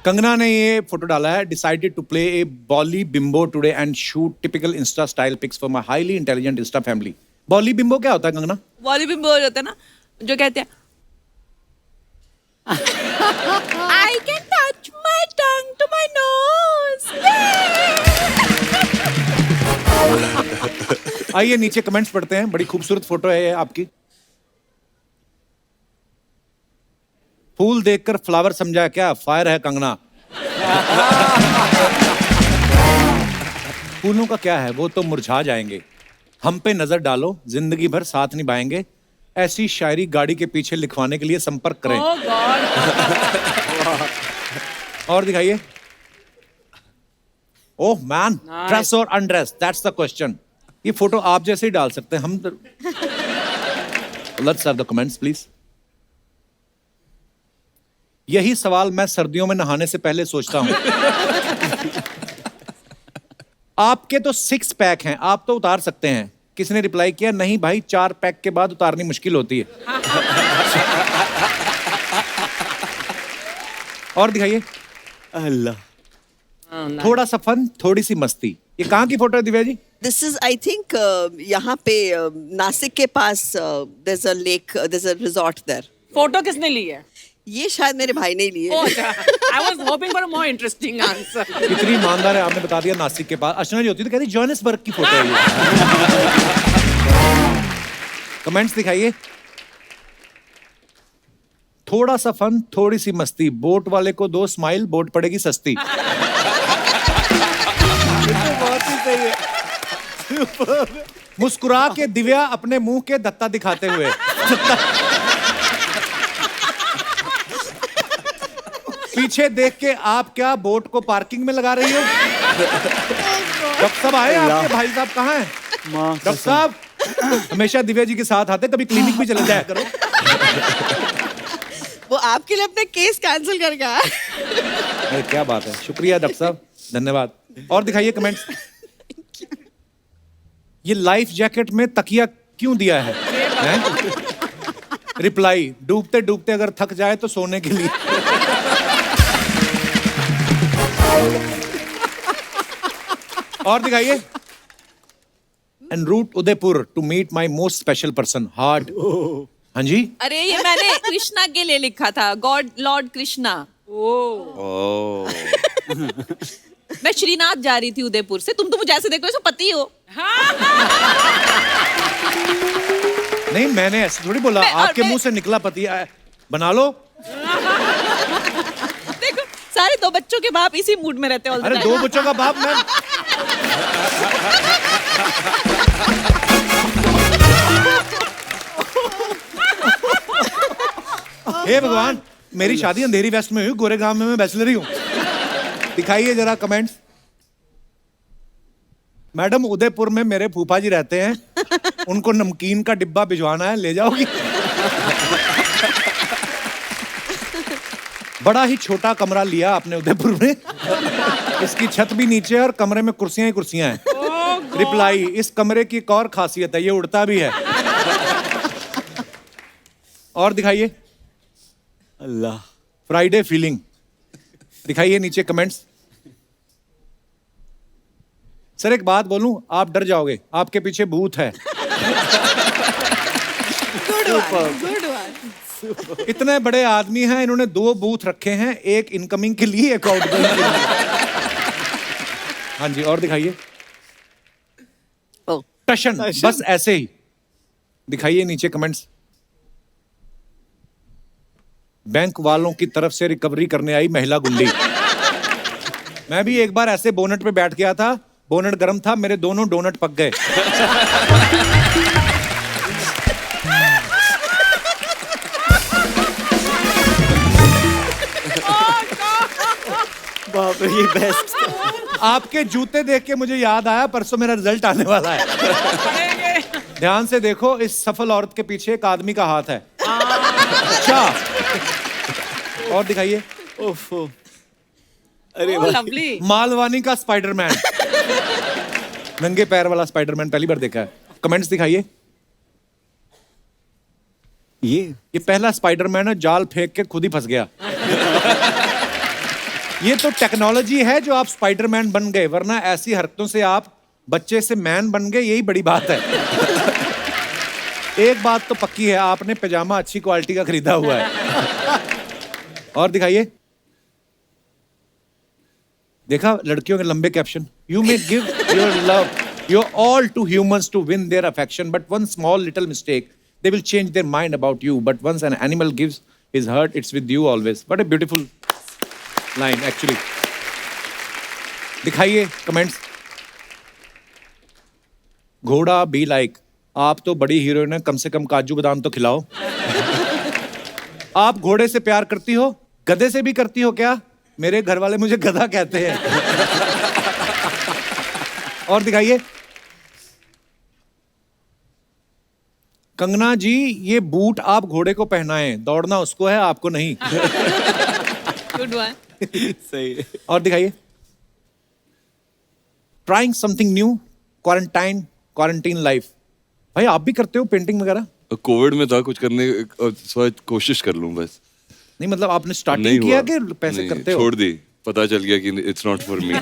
कंगना ने ये फोटो डाला है, decided to play a Bolly bimbo today and shoot typical insta style pics for my highly intelligent insta family. Bolly bimbo क्या होता है कंगना? बॉली बिम्बो हो जाता है ना, जो कहते हैं I can touch my tongue to my nose. आइए नीचे कमेंट्स पढ़ते हैं। बड़ी खूबसूरत फोटो है ये आपकी। फूल देखकर फ्लावर समझा क्या? फायर है कंगना। फूलों का क्या है, वो तो मुरझा जाएंगे। हम पे नजर डालो, जिंदगी भर साथ निभाएंगे। ऐसी शायरी गाड़ी के पीछे लिखवाने के लिए संपर्क करें। Oh God. और दिखाइए। ओह मैन, ड्रेस और अनड्रेस, दैट्स द क्वेश्चन। ये फोटो आप जैसे ही डाल सकते हैं हम। Let's have the comments please. यही सवाल मैं सर्दियों में नहाने से पहले सोचता हूं। आपके तो 6 पैक हैं, आप तो उतार सकते हैं। किसी ने रिप्लाई किया, नहीं भाई 4 पैक के बाद उतारनी मुश्किल होती है। और दिखाइए। अल्लाह। थोड़ा सा फन, थोड़ी सी मस्ती। ये कहाँ की फोटो है Divya ji? This is I think यहाँ पे नासिक के पास there's a lake, there's a resort there. Photo किसने ली है? ये शायद मेरे भाई ने लिए। Oh, I was hoping for a more interesting answer. कितनी ईमानदार है, आपने बता दिया नासिक के पास। अर्चना जी होती तो कहती जोहानिसबर्ग की फोटो है ये। कमेंट्स दिखाइए। थोड़ा सा फन, थोड़ी सी मस्ती, बोट वाले को 2 स्माइल, बोट पड़ेगी सस्ती। बहुत ही सही है। मुस्कुरा के दिव्या अपने मुंह के दत्ता दिखाते हुए। पीछे देख के आप क्या बोट को पार्किंग में लगा रही हो? डॉक्टर साहब आए आपके भाई साहब कहाँ हैं? डॉक्टर साहब हमेशा दिव्या जी के साथ आते, कभी क्लिनिक भी चले जाया करो। वो आपके लिए अपने केस कैंसिल कर गया। अरे क्या बात है, शुक्रिया डॉक्टर साहब, धन्यवाद। और दिखाइए कमेंट्स। ये लाइफ जैकेट में तकिया क्यों दिया है? रिप्लाई, डूबते डूबते अगर थक जाए तो सोने के लिए। और दिखाइए। En route Udaipur to meet my most special person heart. हाँ जी। अरे ये मैंने कृष्णा के लिए लिखा था, गॉड लॉर्ड कृष्णा। मैं श्रीनाथ जा रही थी उदयपुर से। तुम तो मुझे ऐसे देखो, पति हो। नहीं मैंने ऐसे थोड़ी बोला, आपके मुंह से निकला पति बना लो। देखो सारे 2 बच्चों के बाप इसी मूड में रहते हैं। अरे 2 बच्चों का बाप मैं। हे भगवान, मेरी शादी अंधेरी वेस्ट में हुई, गोरे गांव में मैं बैचलर ही हूँ। दिखाइए जरा कमेंट्स। मैडम उदयपुर में मेरे फूफा जी रहते हैं, उनको नमकीन का डिब्बा भिजवाना है, ले जाओगी? बड़ा ही छोटा कमरा लिया आपने उदयपुर में। इसकी छत भी नीचे है और कमरे में कुर्सियां ही कुर्सियां हैं। रिप्लाई, इस कमरे की एक और खासियत है, ये उड़ता भी है। और दिखाइए। अल्लाह। Friday feeling. दिखाइए नीचे कमेंट्स। सर एक बात बोलूं, आप डर जाओगे, आपके पीछे भूत है। इतने बड़े आदमी हैं, इन्होंने 2 बूथ रखे हैं, एक इनकमिंग के लिए, एक आउटगोइंग के लिए। हाँ जी, और दिखाइए। ओ, टशन, बस ऐसे ही दिखाइए नीचे कमेंट्स। बैंक वालों की तरफ से रिकवरी करने आई महिला गुंडी। मैं भी एक बार ऐसे बोनट पे बैठ गया था, बोनट गर्म था, मेरे दोनों डोनट पक गए। बाप रे, ये बेस्ट। आपके जूते देख के मुझे याद आया, परसों मेरा रिजल्ट आने वाला है। ध्यान से देखो, इस सफल औरत के पीछे एक आदमी का हाथ है। अच्छा, और दिखाइए। ओफो, अरे Oh, भाई, lovely. मालवानी का स्पाइडरमैन। नंगे पैर वाला स्पाइडरमैन पहली बार देखा है। कमेंट्स दिखाइए। ये पहला स्पाइडरमैन है, जाल फेंक के खुद ही फंस गया। ये तो टेक्नोलॉजी है जो आप स्पाइडरमैन बन गए, वरना ऐसी हरकतों से आप बच्चे से मैन बन गए, यही बड़ी बात है। एक बात तो पक्की है, आपने पैजामा अच्छी क्वालिटी का खरीदा हुआ है। और दिखाइए। देखा लड़कियों के लंबे caption. You may give your love your all to humans to win their affection, but one small little mistake they will change their mind about you, but once an animal gives his heart, it's with you always. What a beautiful line actually. दिखाइए comments. घोड़ा be like, आप तो बड़ी heroine है, कम से कम काजू बादाम तो खिलाओ। आप घोड़े से प्यार करती हो, गधे से भी करती हो क्या? मेरे घर वाले मुझे गधा कहते हैं। और दिखाइए। कंगना जी, ये बूट आप घोड़े को पहनाएं, दौड़ना उसको है, आपको नहीं। Good one. सही है। और दिखाइए। Trying something new, quarantine life. भाई आप भी करते हो पेंटिंग वगैरह? कोविड में था कुछ करने, कोशिश कर लूं बस। नहीं मतलब आपने नहीं स्टार्टिंग किया हुआ। कि पैसे नहीं, करते हो? छोड़ दी, पता चल गया कि इट्स नॉट फॉर मी।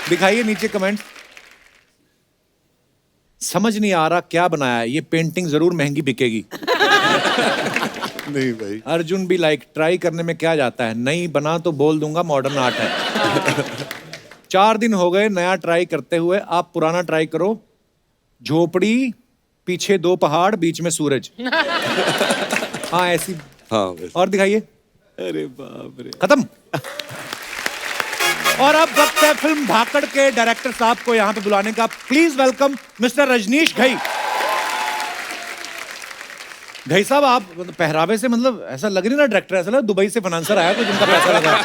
दिखाइए नीचे कमेंट। समझ नहीं आ रहा क्या बनाया है, ये पेंटिंग जरूर महंगी बिकेगी। नहीं भाई, अर्जुन भी लाइक, ट्राई करने में क्या जाता है, नहीं बना तो बोल दूंगा मॉडर्न आर्ट है। 4 दिन हो गए नया ट्राई करते हुए, आप पुराना ट्राई करो। झोपड़ी, पीछे 2 पहाड़, बीच में सूरज। हाँ ऐसी। हाँ बस। और दिखाइए। अरे बाप रे, खत्म। और अब वक्त है फिल्म धाकड़ के डायरेक्टर साहब को यहाँ पे बुलाने का। Please welcome mister Rajneesh Ghai. Ghai साहब, आप पहरावे से मतलब ऐसा लग नहीं रहा डायरेक्टर, ऐसा लग दुबई से फाइनेंसर आया कुछ, जिनका पैसा लगा।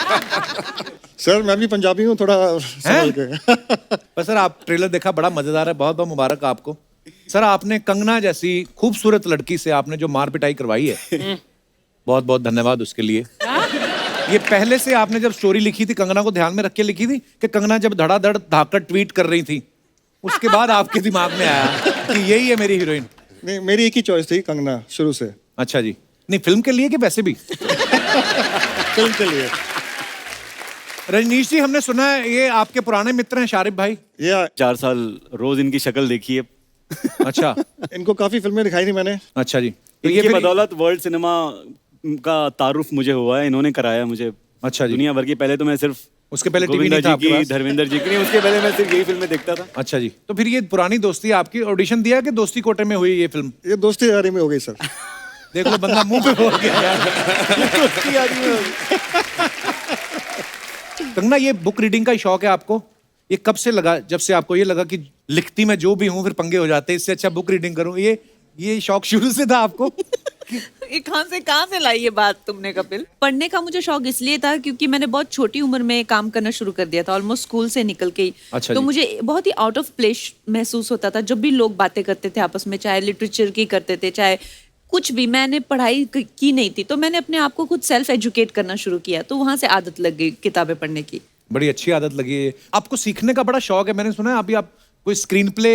सर मैं भी पंजाबी हूँ थोड़ा समझ के। पर सर आप ट्रेलर देखा, बड़ा मजेदार है, बहुत बहुत मुबारक आपको। सर आपने कंगना जैसी खूबसूरत लड़की से आपने जो मार पिटाई करवाई है, बहुत बहुत धन्यवाद उसके लिए। ये पहले से आपने जब स्टोरी लिखी थी, कंगना को ध्यान में रख के लिखी थी कि कंगना जब धड़ाधड़ धाकड़ ट्वीट कर रही थी, उसके बाद आपके दिमाग में आया कि यही है मेरी हीरोइन? नहीं, मेरी एक ही चॉइस थी कंगना शुरू से। अच्छा जी। नहीं फिल्म के लिए कि वैसे भी? फिल्म के लिए। रजनीश जी, हमने सुना है ये आपके पुराने मित्र हैं शारिफ भाई। ये 4 साल रोज इनकी शक्ल देखी है। अच्छा। इनको काफी फिल्में दिखाई थी मैंने। अच्छा जी। तो ये इनकी फिर बदौलत वर्ल्ड सिनेमा का तारुफ मुझे हुआ है, इन्होंने कराया मुझे। अच्छा जी। दुनिया भर की, पहले तो मैं सिर्फ उसके पहले टीवी गोविंदा नहीं था जी आपके की, पास? धर्मेंद्र जी की नहीं, उसके पहले मैं सिर्फ यही फिल्में देखता था। अच्छा जी। तो फिर ये पुरानी दोस्ती आपकी ऑडिशन दिया कि दोस्ती कोटे में हुई ये फिल्म? ये दोस्ती यारी में हो गई सर। देख लो बंदा मुंह पे बोल गया यार। दोस्ती यारी में होगी। कंगना, ये बुक रीडिंग का शौक है आपको? ये कब से लगा, जब से आपको ये लगा कि लिखती मैं जो भी हूँ फिर पंगे हो जाते हैं, इससे अच्छा बुक रीडिंग करूँ? ये शौक शुरू से था आपको? ये कहाँ से लाई ये बात तुमने कपिल? पढ़ने का मुझे शौक इसलिए था क्योंकि मैंने बहुत छोटी उम्र में काम करना शुरू कर दिया था, ऑलमोस्ट स्कूल से निकल के ही। अच्छा तो जी। मुझे बहुत ही आउट ऑफ प्लेस महसूस होता था जब भी लोग बातें करते थे आपस में, चाहे लिटरेचर की करते थे, चाहे कुछ भी। मैंने पढ़ाई की नहीं थी, तो मैंने अपने आप को खुद सेल्फ एजुकेट करना शुरू किया, तो वहां से आदत लग गई किताबें पढ़ने की। बड़ी अच्छी आदत लगी है। आपको सीखने का बड़ा शौक है, मैंने सुना है। अभी आप कोई स्क्रीन प्ले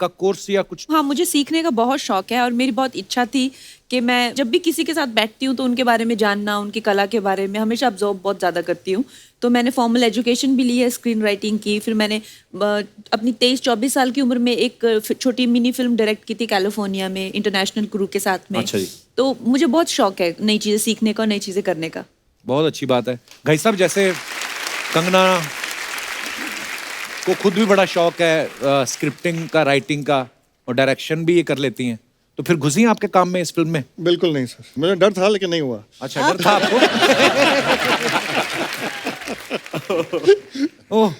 का कोर्स या कुछ? हाँ, मुझे सीखने का बहुत शौक है और मेरी बहुत इच्छा थी कि मैं जब भी किसी के साथ बैठती हूँ तो उनके बारे में जानना, उनकी कला के बारे में हमेशा ऑब्जर्व बहुत ज़्यादा करती हूँ। तो मैंने फॉर्मल एजुकेशन भी ली है स्क्रीन राइटिंग की। फिर मैंने अपनी 23-24 साल की उम्र में एक छोटी मिनी फिल्म डायरेक्ट की थी कैलिफोर्निया में, इंटरनेशनल क्रू के साथ में। अच्छा जी। तो मुझे बहुत शौक है नई चीज़ें सीखने का, नई चीज़ें करने का। बहुत अच्छी बात है। भाई साहब, जैसे कंगना आपको खुद भी बड़ा शौक है स्क्रिप्टिंग का, राइटिंग का, और डायरेक्शन भी ये कर लेती हैं, तो फिर घुसी हैं आपके काम में इस फिल्म में? बिल्कुल नहीं सर, मुझे डर था लेकिन नहीं हुआ। अच्छा, डर था आपको? ओह,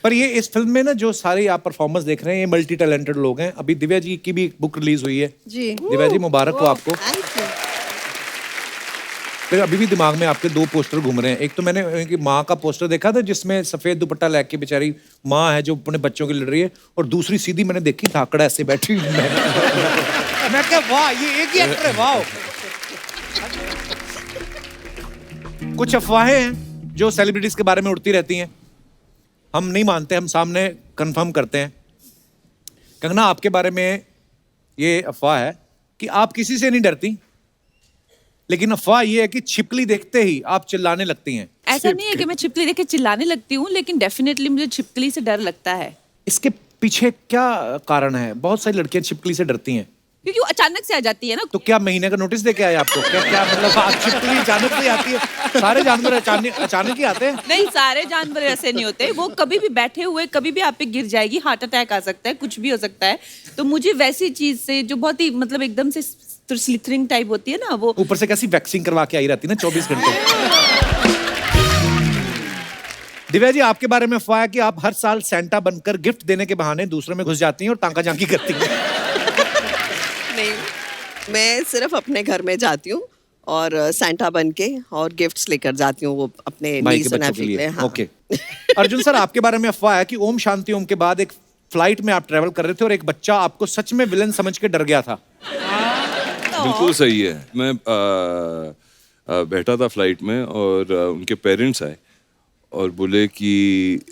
पर ये इस फिल्म में ना जो सारे आप परफॉर्मेंस देख रहे हैं, ये मल्टी टैलेंटेड लोग हैं। अभी दिव्या जी की भी बुक रिलीज हुई है। जी। दिव्या जी, मुबारक हो आपको। Thank you. फिर अभी भी दिमाग में आपके 2 पोस्टर घूम रहे हैं। एक तो मैंने उनकी माँ का पोस्टर देखा था जिसमें सफेद दुपट्टा लेके बेचारी माँ है जो अपने बच्चों के लड़ रही है, और दूसरी सीधी मैंने देखी धाकड़ा ऐसे बैठी हुई। मैं क्या, वाह, ये एक ही एक्टर है, वाह। कुछ अफवाहें हैं जो सेलिब्रिटीज के बारे में उड़ती रहती हैं, हम नहीं मानते, हम सामने कंफर्म करते हैं। कंगना, आपके बारे में ये अफवाह है कि आप किसी से नहीं डरती, लेकिन अफवाह ये है कि छिपकली देखते ही आप चिल्लाने लगती हैं। ऐसा नहीं है कि मैं छिपकली देख के चिल्लाने लगती हूँ, लेकिन डेफिनेटली मुझे छिपकली से डर लगता है। इसके पीछे क्या कारण है? बहुत सारी लड़कियां छिपकली से डरती हैं। क्योंकि वो अचानक से आ जाती है ना। तो क्या महीने का नोटिस दे के आए आपको? क्या क्या मतलब आप छिपकली अचानक से आती है? सारे जानवर अचानक ही आते हैं? नहीं, सारे जानवर ऐसे नहीं होते। वो कभी भी बैठे हुए कभी भी आप पे गिर जाएगी, हार्ट अटैक आ सकता है, कुछ भी हो सकता है। तो मुझे वैसी चीज से जो बहुत ही मतलब एकदम से स्लिथरिंग टाइप होती है ना, वो ऊपर से कैसी वैक्सिंग करवा के आई रहती है ना 24 घंटे। दिव्या जी, आपके बारे में अफवाह है कि आप हर साल सेंटा बनकर गिफ्ट देने के बहाने दूसरों में घुस जाती हैं और टांका झांकी करती हैं। नहीं, मैं सिर्फ अपने घर में जाती हूँ और सैंटा बन के और गिफ्ट्स लेकर जाती हूँ वो अपने भाई नीस के और बच्चों के नेफ्यू लिए। हाँ। ओके। अर्जुन सर, आपके बारे में अफवाह है कि ओम शांति ओम के बाद एक फ्लाइट में आप ट्रेवल कर रहे थे और एक बच्चा आपको सच में विलन समझ के डर गया था। बिल्कुल सही है। मैं बैठा था फ्लाइट में और उनके पेरेंट्स आए और बोले कि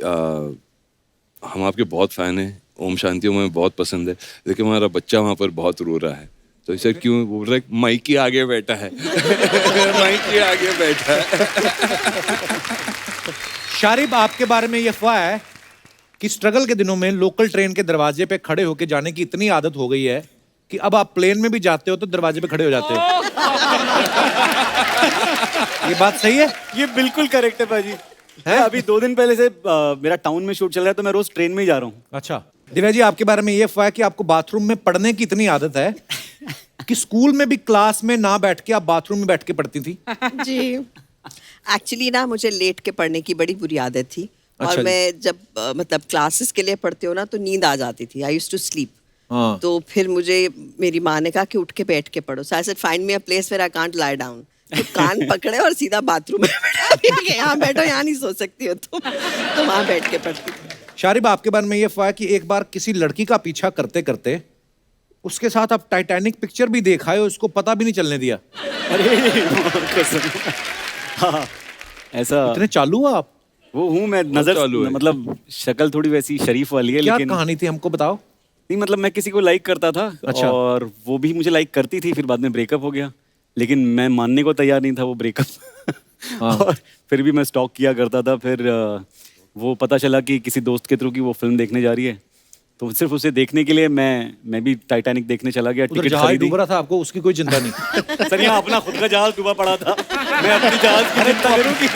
हम आपके बहुत फैन हैं, ओम शांति ओम हमें बहुत पसंद है, लेकिन हमारा बच्चा वहाँ पर बहुत रो रहा है। तो इसे क्यों बोल रहा है? माइकी आगे बैठा है। माइकी आगे बैठा है। शारिब, आपके बारे में ये अफवाह है कि स्ट्रगल के दिनों में लोकल ट्रेन के दरवाजे पे खड़े होके जाने की इतनी आदत हो गई है कि अब आप प्लेन में भी जाते हो तो दरवाजे पे खड़े हो जाते हो। ये बात सही है? ये बिल्कुल करेक्ट है भाजी। है अभी 2 दिन पहले से मेरा टाउन में शूट चल रहा है तो मैं रोज ट्रेन में ही जा रहा हूँ। अच्छा। दिव्या जी, आपके बारे में ये अफवाह है कि आपको बाथरूम में पढ़ने की इतनी आदत है कि स्कूल में भी क्लास में ना बैठ के आप बाथरूम में बैठ के पढ़ती थी। जी। एक्चुअली ना मुझे लेट के पढ़ने की बड़ी बुरी आदत थी। अच्छा और जी। मैं जब मतलब क्लासेस के लिए पढ़ती हूँ ना तो नींद आ जाती थी। I used to sleep. हाँ। तो फिर मुझे मेरी माँ ने कहा कि उठ के बैठ के पढ़ो। So I said find me a place where I can't lie down. तो कान पकड़े और सीधा बाथरूम में बैठा दिया कि यहाँ बैठो, यहाँ नहीं सो सकती हो तुम। तो वहाँ बैठ के पढ़ती थी। शारिब, आपके बारे में ये अफवाह है कि एक बार किसी लड़की का पीछा करते करते उसके साथ आप टाइटैनिक पिक्चर भी देखा है, उसको पता भी नहीं चलने दिया। अरे कसम। हाँ, ऐसा इतने चालू हो आप? वो हूँ मैं। नजर चालू है। मतलब शक्ल थोड़ी वैसी शरीफ वाली है, क्या लेकिन कहानी थी, हमको बताओ। नहीं मतलब मैं किसी को लाइक करता था। अच्छा। और वो भी मुझे लाइक करती थी, फिर बाद में ब्रेकअप हो गया, लेकिन मैं मानने को तैयार नहीं था वो ब्रेकअप। हाँ। और फिर भी मैं स्टॉक किया करता था। फिर वो पता चला कि किसी दोस्त के थ्रू की वो फिल्म देखने जा रही है, तो सिर्फ उसे देखने के लिए मैं भी टाइटैनिक देखने चला गया। उधर टिकट जहाज खरीदी। डूब रहा था, आपको उसकी कोई चिंता नहीं? सर यहाँ अपना खुद का जहाज डूबा पड़ा था, मैं अपनी जहाज की चिंता करूँगी।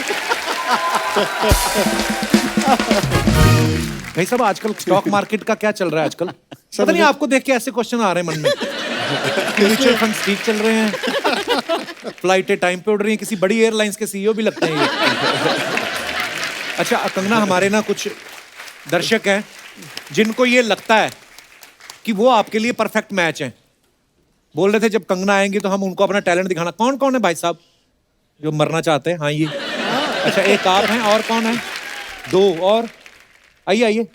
भाई साहब, आजकल स्टॉक मार्केट का क्या चल रहा है आजकल? पता नहीं, आपको देख के ऐसे क्वेश्चन आ रहे हैं मन में। म्यूचुअल फंड ठीक चल रहे हैं, फ्लाइटें टाइम पे उड़ रही हैं, किसी बड़ी एयरलाइंस के सीईओ भी लगते हैं ये। अच्छा कंगना, हमारे ना कुछ दर्शक हैं जिनको ये लगता है कि वो आपके लिए परफेक्ट मैच हैं। बोल रहे थे जब कंगना आएंगी तो हम उनको अपना टैलेंट दिखाना। कौन कौन है भाई साहब जो मरना चाहते हैं? हाँ, ये अच्छा, एक आप हैं, और कौन है? 2 और। आइए आइए।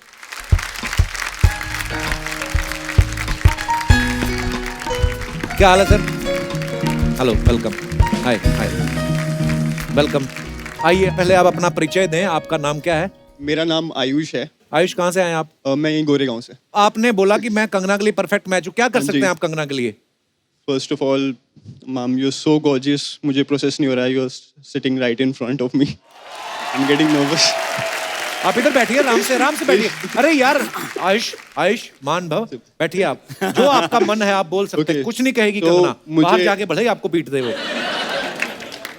क्या हाल है sir? Hello, welcome. Hi hi, welcome. आइए, पहले आप अपना परिचय दें। आपका नाम क्या है? मेरा नाम आयुष है। आयुष, कहाँ से आए आप? मैं यहीं गोरेगांव से। आपने बोला कि मैं कंगना के लिए परफेक्ट मैच हूँ। क्या कर सकते जी। हैं आप कंगना के लिए? First of all ma'am, you so gorgeous. मुझे प्रोसेस नहीं हो रहा है, you are sitting right in front of me. I am getting nervous. आप इधर बैठिए, आराम से बैठिए। अरे यार, आयुष आयुष मान भव, बैठिए आप। जो आपका मन है आप बोल सकते हैं। Okay. कुछ नहीं कहेगी तो कंगना, बाहर मुझे- जाके भले ही आपको पीट दे वो।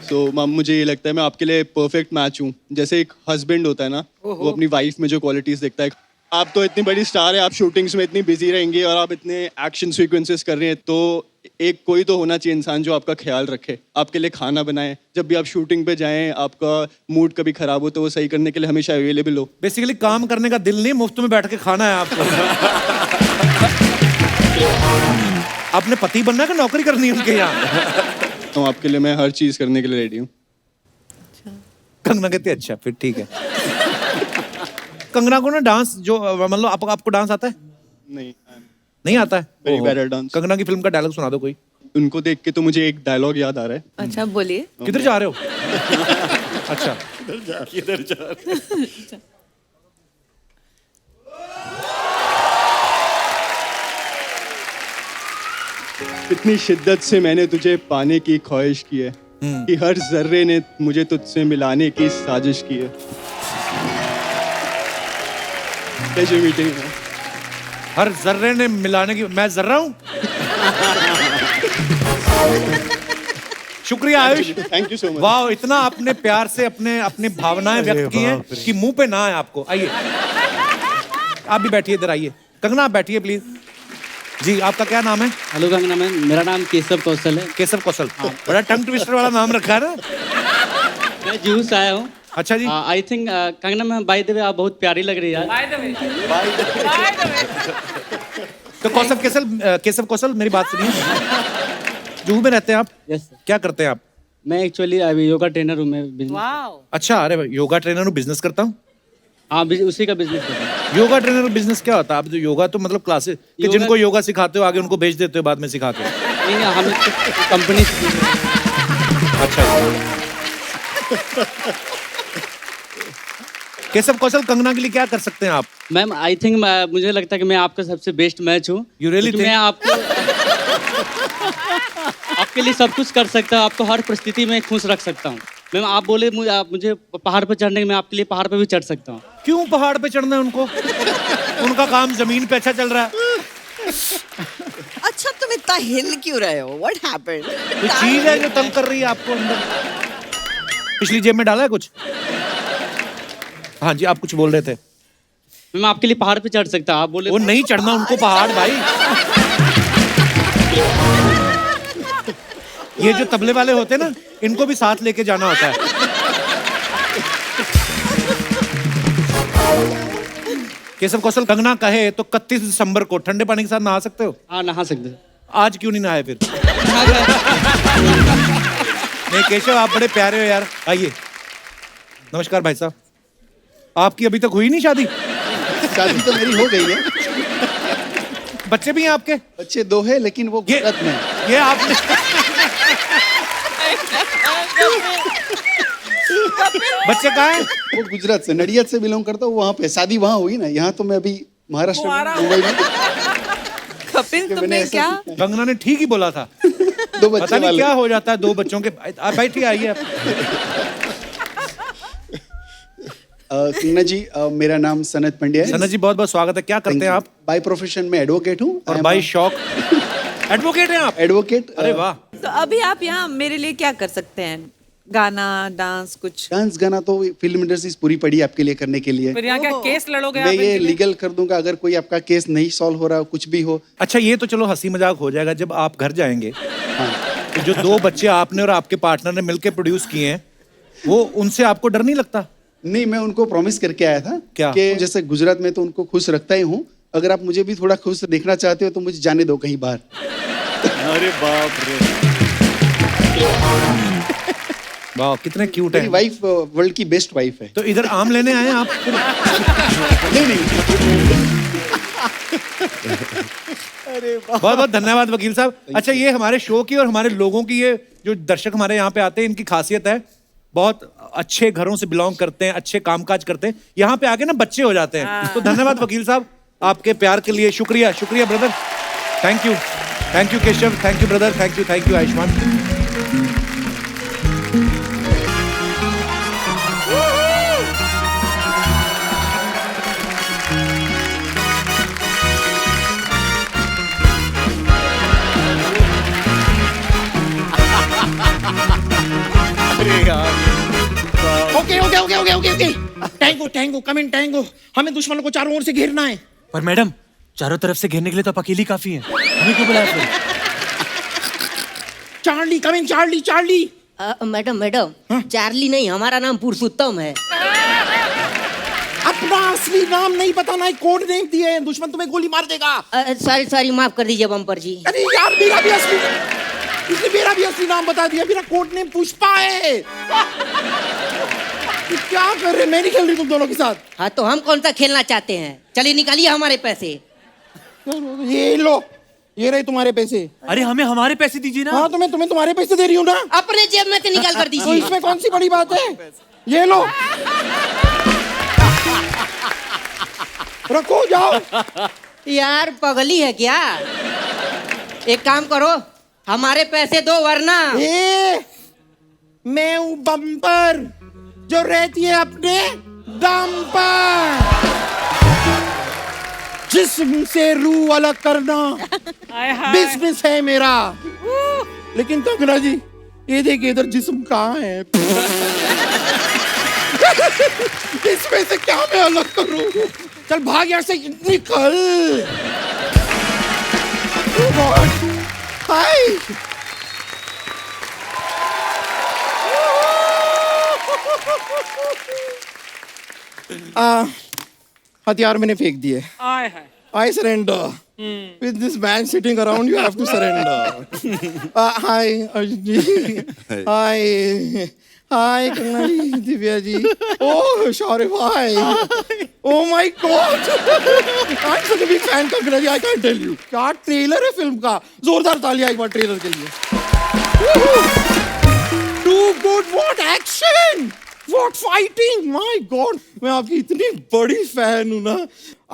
सो मैम, मुझे ये लगता है मैं आपके लिए परफेक्ट मैच हूँ। जैसे एक हस्बैंड होता है ना, वो अपनी वाइफ में जो क्वालिटीज देखता है, आप तो इतनी बड़ी स्टार है, आप शूटिंग्स में इतनी बिजी रहेंगी और आप इतने एक्शन सीक्वेंसेस कर रहे हैं, तो एक कोई तो होना चाहिए इंसान जो आपका ख्याल रखे, आपके लिए खाना बनाए, जब भी आप शूटिंग पे जाएं, आपका मूड कभी खराब हो तो वो सही करने के लिए हमेशा अवेलेबल हो। बेसिकली काम करने का दिल नहीं, मुफ्त में बैठ के खाना है आपको। आपने पति बनना है कि नौकरी करनी है उनके यहाँ? तो आपके लिए मैं हर चीज करने के लिए रेडी हूँ। कंगना कहती है अच्छा फिर ठीक है। कंगना को ना डांस जो मतलब आपको डांस आता है? नहीं आता है? Very ओहो। bad at dance. कंगना की फिल्म का डायलॉग सुना दो कोई। उनको देख के तो मुझे एक डायलॉग याद आ रहा है। अच्छा बोलिए। किधर जा रहे हो? अच्छा किधर जा इतनी शिद्दत से मैंने तुझे पाने की ख्वाहिश की है कि हर जर्रे ने मुझे तुझसे मिलाने की साजिश की है। प्लेजर मीटिंग है। हर जर्रे ने मिलाने की, मैं जर्रा हूँ? शुक्रिया Ayush, thank you so much. वाह, इतना आपने प्यार से अपने अपनी भावनाएं व्यक्त की हैं कि मुंह पे ना आए आपको। आइए आप भी बैठिए, इधर आइए। कंगना आप बैठिए प्लीज। जी आपका क्या नाम है? हेलो कंगना मैम, मेरा नाम केशव कौशल है। केशव कौशल, बड़ा टंग ट्विस्टर वाला नाम रखा है ना। मैं जूहू से आया हूँ। अच्छा जी। I think Kangana ma'am by the way आप बहुत प्यारी लग रही है। तो केशव कौशल मेरी बात सुनिए। जुहू में रहते हैं आप? Yes sir. क्या करते हैं आप? मैं एक्चुअली अभी योगा ट्रेनर हूँ। मैं business- वाओ। अच्छा, अरे भाई, योगा ट्रेनर हूँ, बिजनेस करता हूँ। हाँ उसी का बिजनेस करता हूँ। योगा ट्रेनर बिजनेस क्या होता है? आप जो योगा तो मतलब क्लासेस कि योगा- जिनको योगा सिखाते हो आगे उनको भेज देते हो बाद में सिखा के? नहीं हम कंपनी। अच्छा केशव कौशल, कंगना के लिए क्या कर सकते हैं आप? मैम आई थिंक मुझे लगता है कि मैं आपका सबसे बेस्ट मैच हूँ। You really क्योंकि मैं आपके लिए सब कुछ कर सकता हूँ, आपको हर परिस्थिति में खुश रख सकता हूँ। मैम आप बोले मुझे पहाड़ पर चढ़ने के, मैं आपके लिए पहाड़ पर भी चढ़ सकता हूँ। क्यों पहाड़ पे चढ़ना है उनको? उनका काम जमीन पे अच्छा चल रहा है। अच्छा तुम इतना हिल क्यों रहे हो? What happened? कोई चीज है जो तंग कर रही है आपको अंदर? पिछली जेब में डाला है कुछ? हाँ जी, आप कुछ बोल रहे थे। मैं आपके लिए पहाड़ पे चढ़ सकता हूँ। आप बोले वो नहीं चढ़ना उनको पहाड़ भाई। ये जो तबले वाले होते हैं ना, इनको भी साथ लेके जाना होता है। केशव कौशल, कंगना कहे तो 31 दिसंबर को ठंडे पानी के साथ नहा सकते हो? हाँ नहा सकते हैं। आज क्यों नहीं नहाए फिर? नहीं केशव, आप बड़े प्यारे हो यार। आइए। नमस्कार भाई साहब, आपकी अभी तक हुई नहीं शादी? शादी तो मेरी हो गई है। बच्चे भी हैं आपके? बच्चे 2 है, लेकिन वो गुजरात में है। ये आपने बच्चे कहाँ हैं? वो गुजरात से, नडियाद से बिलोंग करता हूँ। वहाँ पे शादी वहाँ हुई ना, यहाँ तो मैं अभी महाराष्ट्र में, मुंबई में। कपिल मैंने तुम्हें ऐसा क्या? कंगना ने ठीक ही बोला था। 2 बच्चे पता नहीं वाले। क्या हो जाता है 2 बच्चों के। आप बैठिए, आइए आप। कंगना जी, मेरा नाम सनत पंड्या है। सनत जी बहुत बहुत स्वागत है। क्या करते हैं आप? बाय प्रोफेशन में एडवोकेट हूँ। और बाई शौक एडवोकेट हैं आप? एडवोकेट। अरे वाह। तो अभी आप यहाँ मेरे लिए क्या कर सकते हैं? गाना, डांस, कुछ? डांस गाना तो फिल्म इंडस्ट्री पूरी पड़ी है आपके लिए करने के लिए। फिर यहाँ क्या केस लड़ोगे मैं आप ये इनके लिए? लीगल कर दूंगा अगर कोई आपका केस नहीं सॉल्व हो रहा, कुछ भी हो। अच्छा, ये तो चलो हंसी मजाक हो जाएगा। जब आप घर जाएंगे तो जो 2 बच्चे आपने और आपके पार्टनर ने मिलकर प्रोड्यूस किए हैं, वो उनसे आपको डर नहीं लगता? नहीं, मैं उनको प्रॉमिस करके आया था क्या? कि जैसे गुजरात में तो उनको खुश रखता ही हूँ, अगर आप मुझे भी थोड़ा खुश देखना चाहते हो तो मुझे जाने दो कहीं बाहर। अरे बाप रे। वाह, कितने क्यूट मेरी है। वाइफ वर्ल्ड की बेस्ट वाइफ है। तो इधर आम लेने आए हैं आप? नहीं। बहुत बहुत धन्यवाद वकील साहब। अच्छा, ये हमारे शो की और हमारे लोगों की, ये जो दर्शक हमारे यहाँ पे आते हैं, इनकी खासियत है, बहुत अच्छे घरों से बिलोंग करते हैं, अच्छे कामकाज करते हैं, यहाँ पे आके ना बच्चे हो जाते हैं। तो धन्यवाद वकील साहब आपके प्यार के लिए। शुक्रिया, शुक्रिया brother. Thank you Keshav, thank you brother, thank you Ayushman. अरे यार। ओके ओके टैंगो टैंगो कम इन टैंगो, हमें दुश्मनों को चारों ओर से घेरना है। पर मैडम चारों तरफ से घेरने के लिए तो आप अकेली काफी हैं, हमें क्यों बुलाया फिर? चार्ली कम इन चार्ली चार्ली। मैडम चार्ली नहीं, हमारा नाम पुरुषोत्तम है। अपना असली नाम नहीं बताना है, कोड नेम दिए हैं, दुश्मन तुम्हें गोली मार देगा। सॉरी माफ कर दीजिए बम्पर जी। अरे यार इसने मेरा भी असली नाम बता दिया, मेरा कोड नेम पुष्पा है। क्या कर रहे, मैं नहीं खेल रही तुम दोनों के साथ। हाँ तो हम कौन सा खेलना चाहते हैं, चलिए निकालिए हमारे पैसे। ये लो, ये रहे तुम्हारे पैसे। अरे हमें हमारे पैसे दीजिए ना। हाँ तो मैं तुम्हें तुम्हारे पैसे दे रही हूँ ना। अपने जेब में से निकाल कर दीजिए। तो इसमें कौन सी बड़ी बात है, ये लो रखो जाओ। यार पगली है क्या, एक काम करो हमारे पैसे दो वरना। मैं हूँ बम्पर जो रहती है अपने दम पर, जिस्म से रूह अलग करना बिजनेस है मेरा। लेकिन कंगना जी ये देखिए इधर जिस्म कहाँ है? इसमें से क्या मैं अलग करूं? चल भाग यहाँ से, निकल। हाय हथियार मैंने फेंक दिए। I surrender. With this man sitting around, you have to surrender. Hi, Arjun ji. Hi, Kanna ji, Divya ji. Oh, Shaurya bhai. Oh my God. I'm such a big fan, Kanna ji. I can't tell you. क्या trailer है film का, जोरदार तालियां एक बार trailer के लिए। Too good, what action! What fighting! My God, मैं आपकी इतनी बड़ी फैन हूँ ना।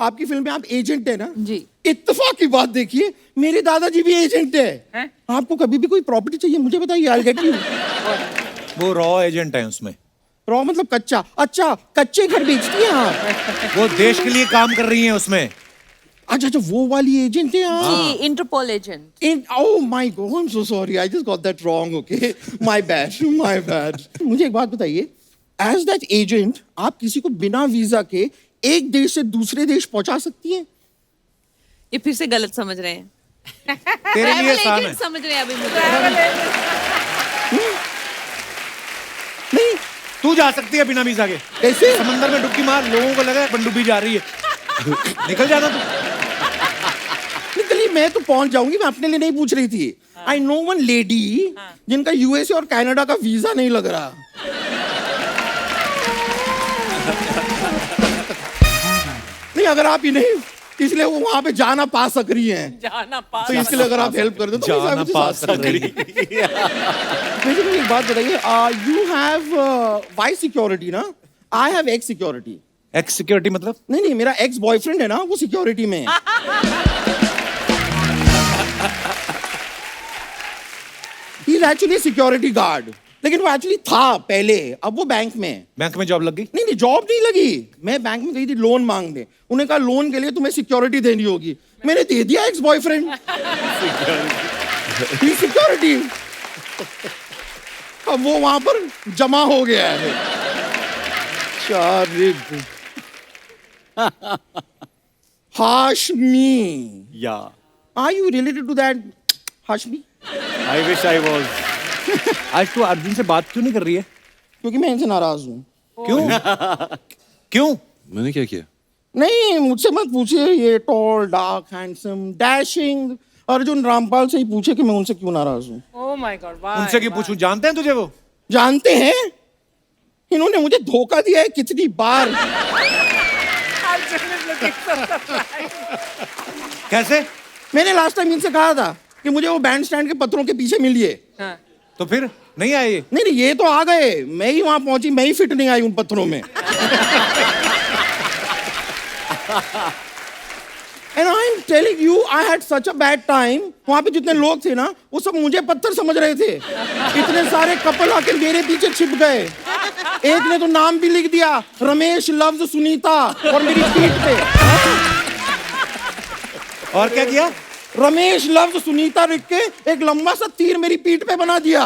आपकी फिल्म में आप एजेंट है ना जी। इत्तेफाक की बात देखिए, मेरे दादाजी भी एजेंट है। आपको कभी भी कोई प्रॉपर्टी चाहिए मुझे बताइए, I'll get you। वो रॉ एजेंट है उसमें। रॉ मतलब कच्चा? अच्छा, कच्चे घर बेचती हैं आप? वो देश के लिए काम कर रही हैं उसमें। अच्छा, वो वाली एजेंट है आप? Interpol agent. Oh my God, I'm so sorry, I just got that wrong. Okay, my bad. मुझे एक बात बताइए, एज दैट एजेंट आप किसी को बिना वीजा के एक देश से दूसरे देश पहुंचा सकती हैं? ये फिर से गलत समझ रहे हैं। तेरे लिए आसान है। समझ रहे हैं अभी मुझे। नहीं, तू जा सकती है बिना वीजा के। कैसे? समंदर में डुबकी मार, लोगों को लगा पनडुब्बी जा रही है। निकल जाना तू। निकली, मैं तो पहुंच जाऊंगी, मैं अपने लिए नहीं पूछ रही थी। आई नो वन लेडी जिनका यूएसए और कनाडा का वीजा नहीं लग रहा। नहीं, अगर आप ही नहीं, इसलिए वो वहां पे जाना पा सक रही हैं। तो इसलिए अगर आप हेल्प कर दो तो जाना पा सक रही। मुझे एक बात बताइए, यू हैव वाई सिक्योरिटी ना, I have x security. X security मतलब? नहीं, मेरा एक्स बॉयफ्रेंड है ना, वो सिक्योरिटी में है। He is actually security guard, लेकिन वो एक्चुअली था पहले, अब वो बैंक में है। बैंक में जॉब लग गई? नहीं, जॉब नहीं लगी। मैं बैंक में गई थी लोन मांगने, उन्हें कहा लोन के लिए तुम्हें सिक्योरिटी देनी होगी। मैंने दे दिया एक्स बॉयफ्रेंड सिक्योरिटी। अब वो वहां पर जमा हो गया है। Hashmi, are you related to that Hashmi? I wish I was. आज तू अर्जुन से बात क्यों नहीं कर रही है? क्योंकि मैं इनसे नाराज हूँ। क्यों? मैंने क्या किया? नहीं, मुझसे मत पूछिए। ये tall, dark, handsome, dashing Arjun Rampal से ही पूछे कि मैं उनसे क्यों नाराज हूँ। ओह माय गॉड, उनसे क्यों पूछूं? जानते हैं तुझे वो? जानते हैं, इन्होंने मुझे धोखा दिया है कितनी बार। कैसे? मैंने लास्ट टाइम इनसे कहा था कि मुझे वो बैंड स्टैंड के पत्थरों के पीछे मिलिए। तो फिर नहीं आए ये? नहीं, ये तो आ गए, मैं ही वहां पहुंची, मैं ही फिट नहीं आई उन पत्थरों में। And I'm telling you, I had such a bad time. वहां पे जितने लोग थे ना, वो सब मुझे पत्थर समझ रहे थे। इतने सारे कपल आके मेरे पीछे छिप गए। एक ने तो नाम भी लिख दिया, रमेश लव्स सुनीता, और मेरी पीठ पे। और क्या किया? रमेश लव्स सुनीता लिख के एक लंबा सा तीर मेरी पीठ पे बना दिया।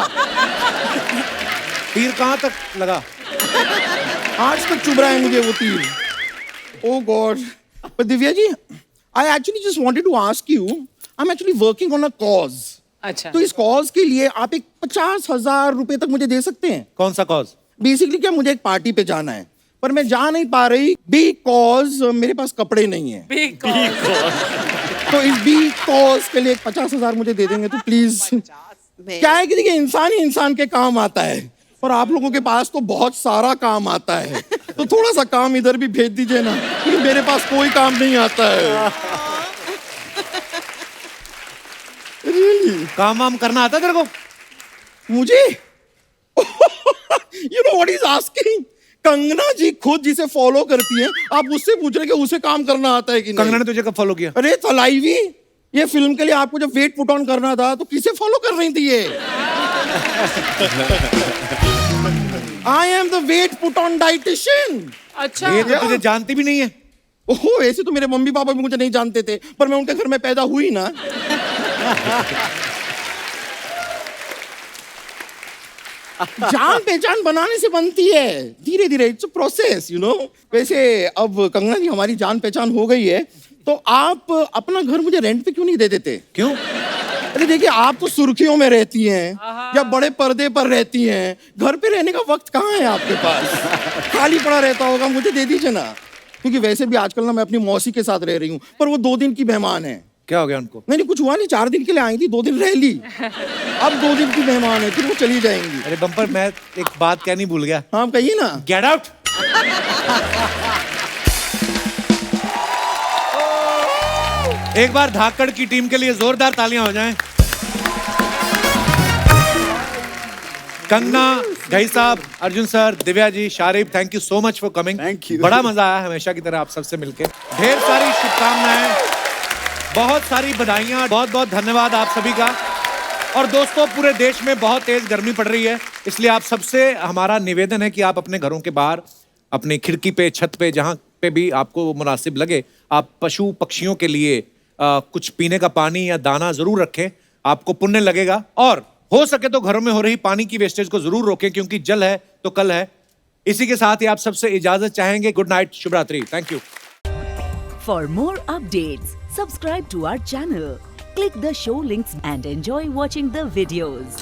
तीर कहां तक लगा? आज तक चुभ रहा है मुझे वो तीर. Oh God. But Divya ji, I actually just wanted to ask you, I'm actually working on a cause. अच्छा. तो इस कॉज के लिए आप एक 50,000 रुपए तक मुझे दे सकते हैं? कौन सा कॉज? बेसिकली क्या, मुझे एक पार्टी पे जाना है पर मैं जा नहीं पा रही बिकॉज मेरे पास कपड़े नहीं है. तो इस बी कॉज के लिए 50,000 मुझे दे देंगे तो प्लीज. क्या है कि देखिए, इंसान ही इंसान के काम आता है और आप लोगों के पास तो बहुत सारा काम आता है, तो थोड़ा सा काम इधर भी भेज दीजिए ना, क्योंकि मेरे पास कोई काम नहीं आता है. Really? काम वाम करना आता तेरे को? मुझे you know what is asking. Kangana ji खुद जिसे फॉलो करती है, आप उससे पूछ रहे कि उसे काम करना आता है कि नहीं. कंगना ने तुझे कब फॉलो किया? अरे तलाईवी, ये फिल्म के लिए आपको जब वेट पुट ऑन करना था तो किसे फॉलो कर रही थी ये? I am the weight put on dietitian. अच्छा. ये तो तुझे जानती भी नहीं है. ओहो, ऐसे तो मेरे मम्मी पापा भी मुझे नहीं जानते थे, पर मैं उनके घर में पैदा हुई ना. जान पहचान बनाने से बनती है धीरे धीरे. It's a process, you know. वैसे अब कंगना जी हमारी जान पहचान हो गई है, तो आप अपना घर मुझे रेंट पे क्यों नहीं दे देते? क्यों? अरे देखिए, आप तो सुर्खियों में रहती हैं या बड़े पर्दे पर रहती हैं, घर पे रहने का वक्त कहाँ है आपके पास? खाली पड़ा रहता होगा, मुझे दे दीजिए ना. क्योंकि वैसे भी आजकल ना मैं अपनी मौसी के साथ रह रही हूँ, पर वो 2 दिन की मेहमान है. क्या हो गया उनको? नहीं, कुछ हुआ नहीं, 4 दिन के लिए आई थी, 2 दिन रह ली. अब 2 दिन की मेहमान है, फिर वो चली जाएंगी. अरे बम्पर, मैं एक बात कहनी भूल गया. हाँ कहिए ना. Get out. एक बार धाकड़ की टीम के लिए जोरदार तालियां हो जाएं. कंगना, ढाई साहब, Arjun sir, Divya ji, Sharib, thank you so much for coming. Thank you. बड़ा मजा आया हमेशा की तरह आप सबसे मिलके. ढेर सारी शुभकामनाएं, बहुत सारी बधाइयां, बहुत बहुत धन्यवाद आप सभी का. और दोस्तों, पूरे देश में बहुत तेज गर्मी पड़ रही है, इसलिए आप सबसे हमारा निवेदन है कि आप अपने घरों के बाहर, अपनी खिड़की पे, छत पे, जहां पे भी आपको मुनासिब लगे, आप पशु पक्षियों के लिए कुछ पीने का पानी या दाना जरूर रखें. आपको पुण्य लगेगा. और हो सके तो घरों में हो रही पानी की वेस्टेज को जरूर रोकें, क्योंकि जल है तो कल है. इसी के साथ ही आप सबसे इजाजत चाहेंगे. गुड नाइट, शुभ रात्रि. Thank you. For more updates, subscribe to our channel, click the show links and enjoy watching the videos.